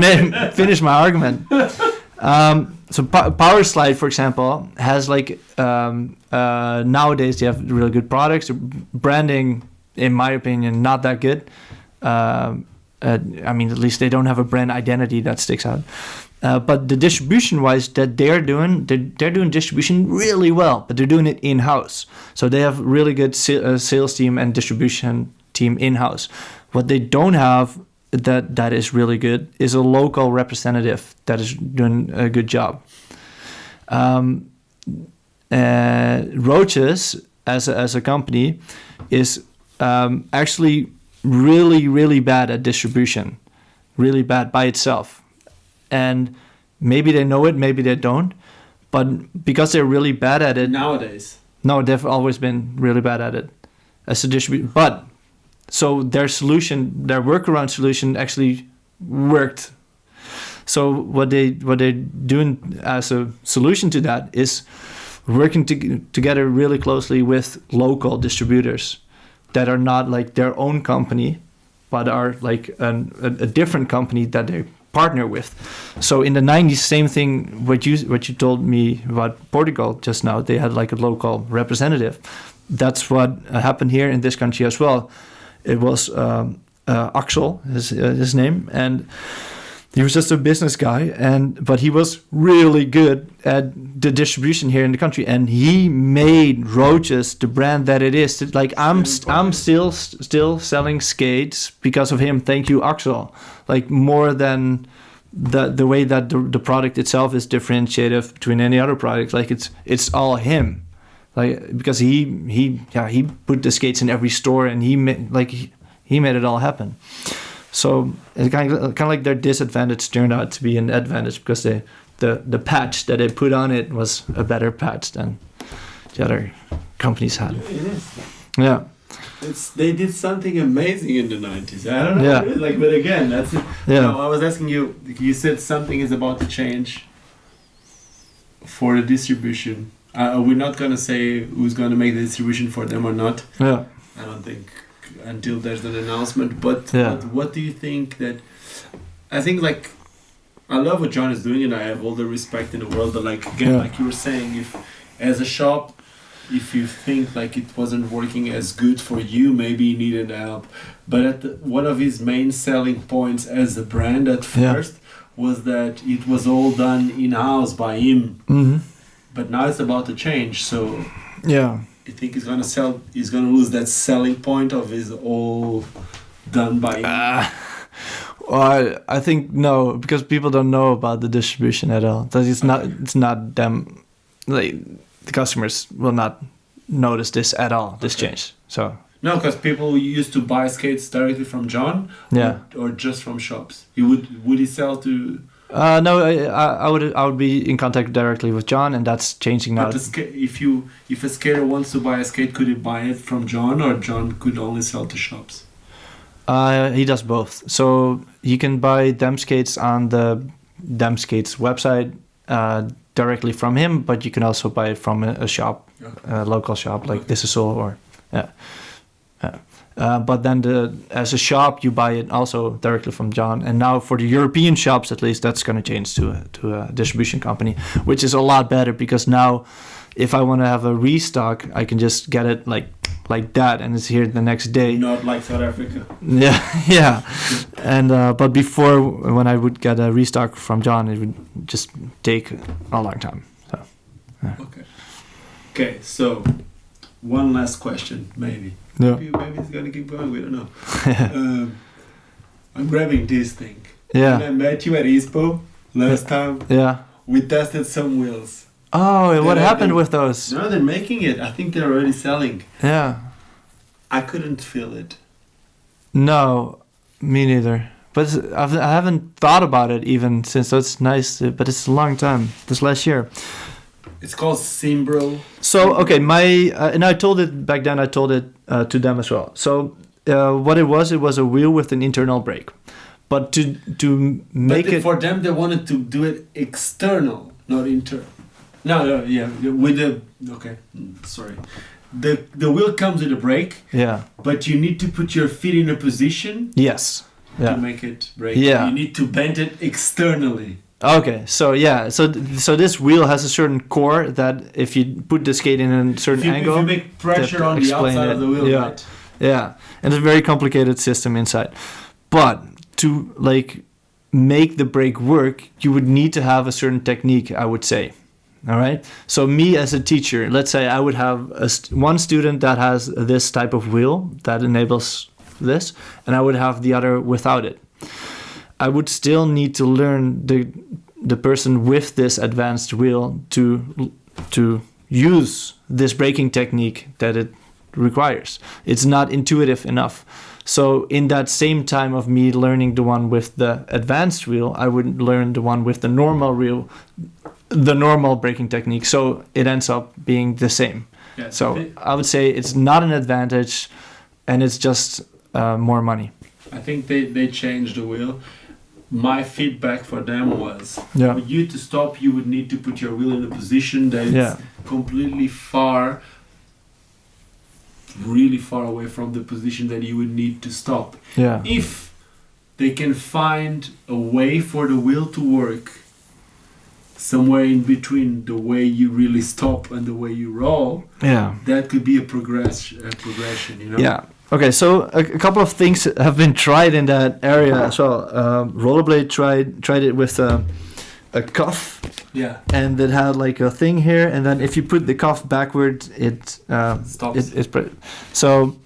Speaker 2: finish my argument. So Power Slide, for example, has nowadays they have really good products. Branding, in my opinion, not that good. At least they don't have a brand identity that sticks out. But the distribution-wise that they're doing distribution really well, but they're doing it in-house. So they have really good sales team and distribution team in-house. What they don't have that is really good is a local representative that is doing a good job. Roaches as a company is actually really bad at distribution, really bad by itself, and maybe they know it, maybe they don't, but because they're really bad at it
Speaker 1: nowadays.
Speaker 2: No, they've always been really bad at it as a distributor. But so their workaround solution actually worked. So what they're doing as a solution to that is working together really closely with local distributors that are not like their own company, but are like a different company that they partner with. So in the 90s, same thing. What you told me about Portugal just now, they had like a local representative. That's what happened here in this country as well. It was Axel, his name, and he was just a business guy, but he was really good at the distribution here in the country, and he made Roaches the brand that it is. Like I'm still selling skates because of him. Thank you, Axel. Like more than the way that the product itself is differentiated between any other product. Like it's all him. Like because he put the skates in every store, and he made it all happen. So it's kind of like their disadvantage turned out to be an advantage because the patch that they put on it was a better patch than the other companies had.
Speaker 1: It is.
Speaker 2: Yeah.
Speaker 1: They did something amazing in the 90s. I don't know.
Speaker 2: Yeah.
Speaker 1: But again, that's it.
Speaker 2: Yeah.
Speaker 1: No, I was asking you. You said something is about to change for the distribution. We're not gonna say who's gonna make the distribution for them or not.
Speaker 2: Yeah.
Speaker 1: I don't think until there's an announcement. But what do you think that? I think like I love what John is doing, and I have all the respect in the world. But like again, like you were saying, if as a shop, if you think like it wasn't working as good for you, maybe you needed help. But one of his main selling points as a brand at first was that it was all done in-house by him.
Speaker 2: Mm-hmm.
Speaker 1: But now it's about to change. So
Speaker 2: yeah,
Speaker 1: you think he's gonna lose that selling point of his all done by him?
Speaker 2: Well, I think no, because people don't know about the distribution at all. That it's not them. Like the customers will not notice this at all. This change. So
Speaker 1: no, because people used to buy skates directly from John. Or just from shops. Would he sell to?
Speaker 2: No, I would be in contact directly with John, and that's changing now.
Speaker 1: But if a skater wants to buy a skate, could he buy it from John, or John could only sell to shops?
Speaker 2: He does both. So you can buy Dem Skates on the Dem Skates website directly from him, but you can also buy it from a shop, a local shop like This Is All, or but then as a shop, you buy it also directly from John. And now for the European shops, at least, that's going to change to a distribution company, which is a lot better because now if I want to have a restock, I can just get it like that, and it's here the next day.
Speaker 1: Not like South Africa.
Speaker 2: Yeah. And but before, when I would get a restock from John, it would just take a long time. So. Yeah.
Speaker 1: Okay. So one last question, maybe.
Speaker 2: Yeah.
Speaker 1: Maybe it's gonna keep going. We don't know. I'm grabbing this thing.
Speaker 2: Yeah.
Speaker 1: When I met you at Espo last time.
Speaker 2: Yeah.
Speaker 1: We tested some wheels.
Speaker 2: Oh, what happened with those?
Speaker 1: No, they're making it. I think they're already selling.
Speaker 2: Yeah. I
Speaker 1: couldn't feel it.
Speaker 2: No, me neither. But I haven't thought about it even since. That's nice, but it's a long time. This last year.
Speaker 1: It's called Simbro.
Speaker 2: So okay, and I told it back then. I told it to them as well. So what it was a wheel with an internal brake, but to make it
Speaker 1: for them, they wanted to do it external, not internal. No, yeah, with the sorry. The wheel comes with a brake.
Speaker 2: Yeah. But
Speaker 1: you need to put your feet in a position.
Speaker 2: Yes. Yeah.
Speaker 1: To make it brake.
Speaker 2: Yeah.
Speaker 1: You need to bend it externally.
Speaker 2: Okay, so yeah, so this wheel has a certain core that if you put the skate in a certain angle,
Speaker 1: if you make pressure on the outside of the wheel, right?
Speaker 2: Yeah, and it's a very complicated system inside. But to make the brake work, you would need to have a certain technique, I would say. All right. So me as a teacher, let's say I would have one student that has this type of wheel that enables this, and I would have the other without it. I would still need to learn the person with this advanced wheel to use this braking technique that it requires. It's not intuitive enough. So in that same time of me learning the one with the advanced wheel, I would learn the one with the normal wheel, the normal braking technique. So it ends up being the same.
Speaker 1: Yeah,
Speaker 2: so I would say it's not an advantage, and it's just more money.
Speaker 1: I think they changed the wheel. My feedback for them was, for you to stop, you would need to put your wheel in a position that is completely really far away from the position that you would need to stop.
Speaker 2: Yeah.
Speaker 1: If they can find a way for the wheel to work somewhere in between the way you really stop and the way you roll, that could be a progression, you know?
Speaker 2: Yeah. Okay, so a couple of things have been tried in that area as well. Rollerblade tried it with a cuff.
Speaker 1: Yeah.
Speaker 2: And it had like a thing here, and then if you put the cuff backward, it
Speaker 1: stops.
Speaker 2: So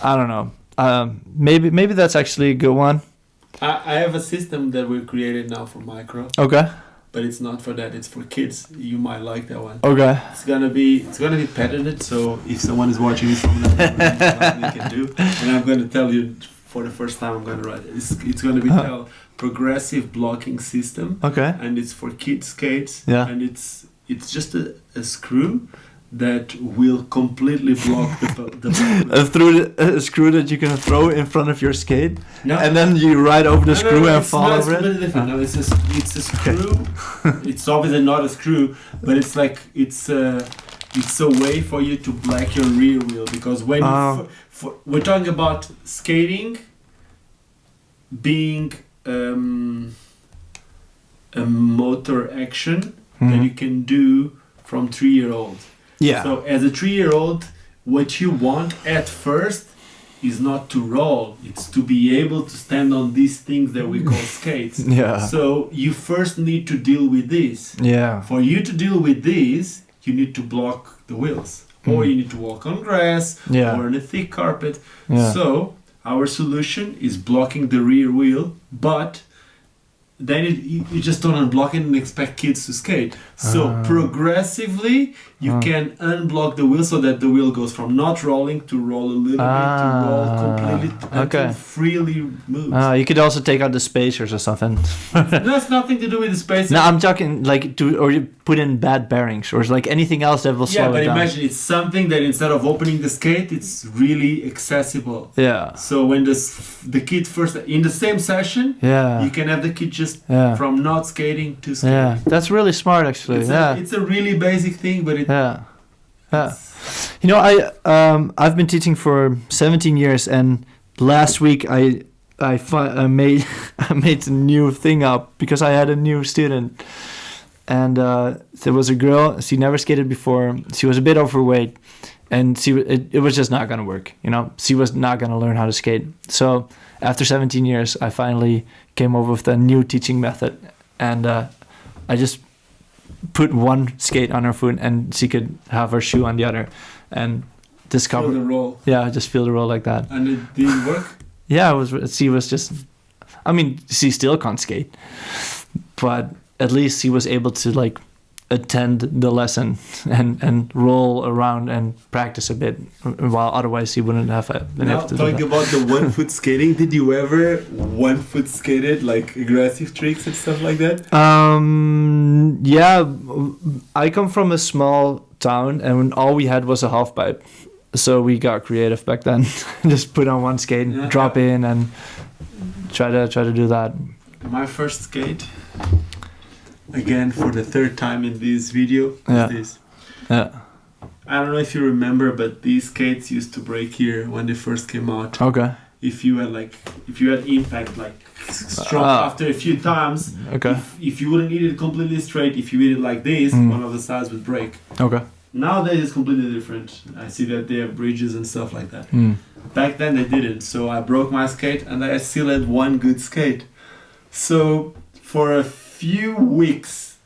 Speaker 2: I don't know. Maybe that's actually a good one.
Speaker 1: I have a system that we created now for micro.
Speaker 2: Okay.
Speaker 1: But it's not for that. It's for kids. You might like that one.
Speaker 2: Okay.
Speaker 1: It's gonna be patented. So if someone is watching this from that, they can do. And I'm gonna tell you for the first time. I'm gonna write it. It's gonna be called progressive blocking system.
Speaker 2: Okay.
Speaker 1: And it's for kids skates.
Speaker 2: Yeah.
Speaker 1: And it's just a screw that will completely block the
Speaker 2: through a screw that you can throw in front of your skate,
Speaker 1: no.
Speaker 2: And then you ride over the screw and fall over it.
Speaker 1: Different. No, it's a screw. It's obviously not a screw, but it's like it's a way for you to black your rear wheel, because when we're talking about skating being a motor action that you can do from 3-year-old.
Speaker 2: Yeah.
Speaker 1: So as a 3-year-old, what you want at first is not to roll. It's to be able to stand on these things that we call skates.
Speaker 2: Yeah.
Speaker 1: So you first need to deal with this.
Speaker 2: Yeah.
Speaker 1: For you to deal with this, you need to block the wheels. Or you need to walk on grass or on a thick carpet.
Speaker 2: Yeah.
Speaker 1: So our solution is blocking the rear wheel, but then you just don't unblock it and expect kids to skate. So progressively you can unblock the wheel so that the wheel goes from not rolling to roll a little bit to roll completely until freely moves.
Speaker 2: You could also take out the spacers or something.
Speaker 1: That's nothing to do with the spacers.
Speaker 2: No, I'm talking like or you put in bad bearings or like anything else that will slow it down.
Speaker 1: Yeah, but imagine it's something that instead of opening the skate, it's really accessible.
Speaker 2: Yeah.
Speaker 1: So when the kid first in the same session, you can have the kid just from not skating to skating.
Speaker 2: Yeah, that's really smart actually.
Speaker 1: It's a really basic thing, but it.
Speaker 2: Yeah. You know, I've been teaching for 17 years, and last week I made a new thing up because I had a new student, and there was a girl. She never skated before. She was a bit overweight, and it was just not gonna work. You know, she was not gonna learn how to skate. So after 17 years, I finally came over with a new teaching method, and I just put one skate on her foot and she could have her shoe on the other and discover
Speaker 1: the roll.
Speaker 2: Yeah, just feel the roll like that.
Speaker 1: And it didn't work?
Speaker 2: Yeah, she was just, I mean, she still can't skate, but at least she was able to like attend the lesson and roll around and practice a bit, while otherwise he wouldn't have been able to do that.
Speaker 1: Talking about the 1 foot skating, did you ever 1 foot skated like aggressive tricks and stuff like that?
Speaker 2: Yeah, I come from a small town and all we had was a half pipe, so we got creative back then. Just put on one skate, drop in, and try to do that.
Speaker 1: My first skate, again for the third time in this video, is this.
Speaker 2: Yeah.
Speaker 1: I don't know if you remember, but these skates used to break here when they first came out.
Speaker 2: Okay.
Speaker 1: If you had impact like strong after a few times, if you wouldn't eat it completely straight, if you eat it like this, one of the sides would break.
Speaker 2: Okay.
Speaker 1: Nowadays it's completely different. I see that they have bridges and stuff like that. Back then they didn't, so I broke my skate and I still had one good skate. So for a few weeks,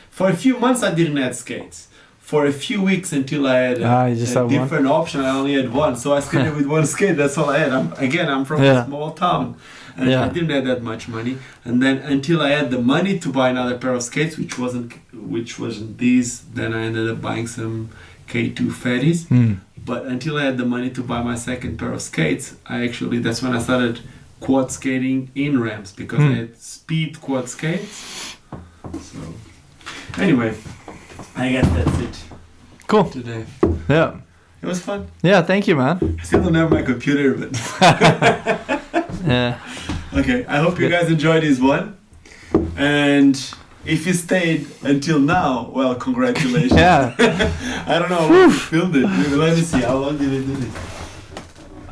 Speaker 1: for a few months I didn't have skates. For a few weeks until I had a different option, I only had one. So I skated with one skate, that's all I had. I'm from a small town. and
Speaker 2: Yeah.
Speaker 1: I didn't have that much money. And then until I had the money to buy another pair of skates, which wasn't these, then I ended up buying some K2 fatties. But until I had the money to buy my second pair of skates, that's when I started quad skating in ramps, because I had speed quad skates. So anyway, I guess that's it.
Speaker 2: Cool.
Speaker 1: Today.
Speaker 2: Yeah.
Speaker 1: It was fun.
Speaker 2: Yeah, thank you, man.
Speaker 1: I still don't have my computer, but
Speaker 2: Yeah.
Speaker 1: okay. I hope you guys enjoyed this one. And if you stayed until now, well, congratulations.
Speaker 2: Yeah.
Speaker 1: I don't know how long we filmed it. Maybe, let me see. How long did we do this?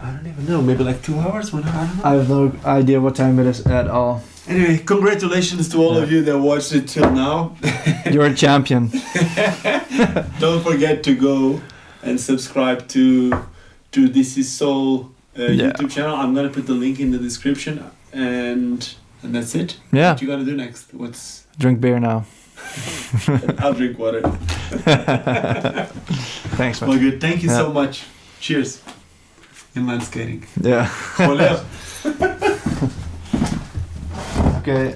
Speaker 1: I don't even know. Maybe like 2 hours, 1 hour? I don't know.
Speaker 2: I have no idea what time it is at all.
Speaker 1: Anyway, congratulations to all of you that watched it till now.
Speaker 2: You're a champion.
Speaker 1: Don't forget to go and subscribe to This Is Soul YouTube channel. I'm gonna put the link in the description, and that's it.
Speaker 2: Yeah.
Speaker 1: What you gotta do next?
Speaker 2: Drink beer now.
Speaker 1: I'll drink water.
Speaker 2: Thanks, man.
Speaker 1: Well, good. Thank you
Speaker 2: Yeah.
Speaker 1: so much. Cheers. Inline skating.
Speaker 2: Yeah.
Speaker 1: Olé.
Speaker 2: Okay.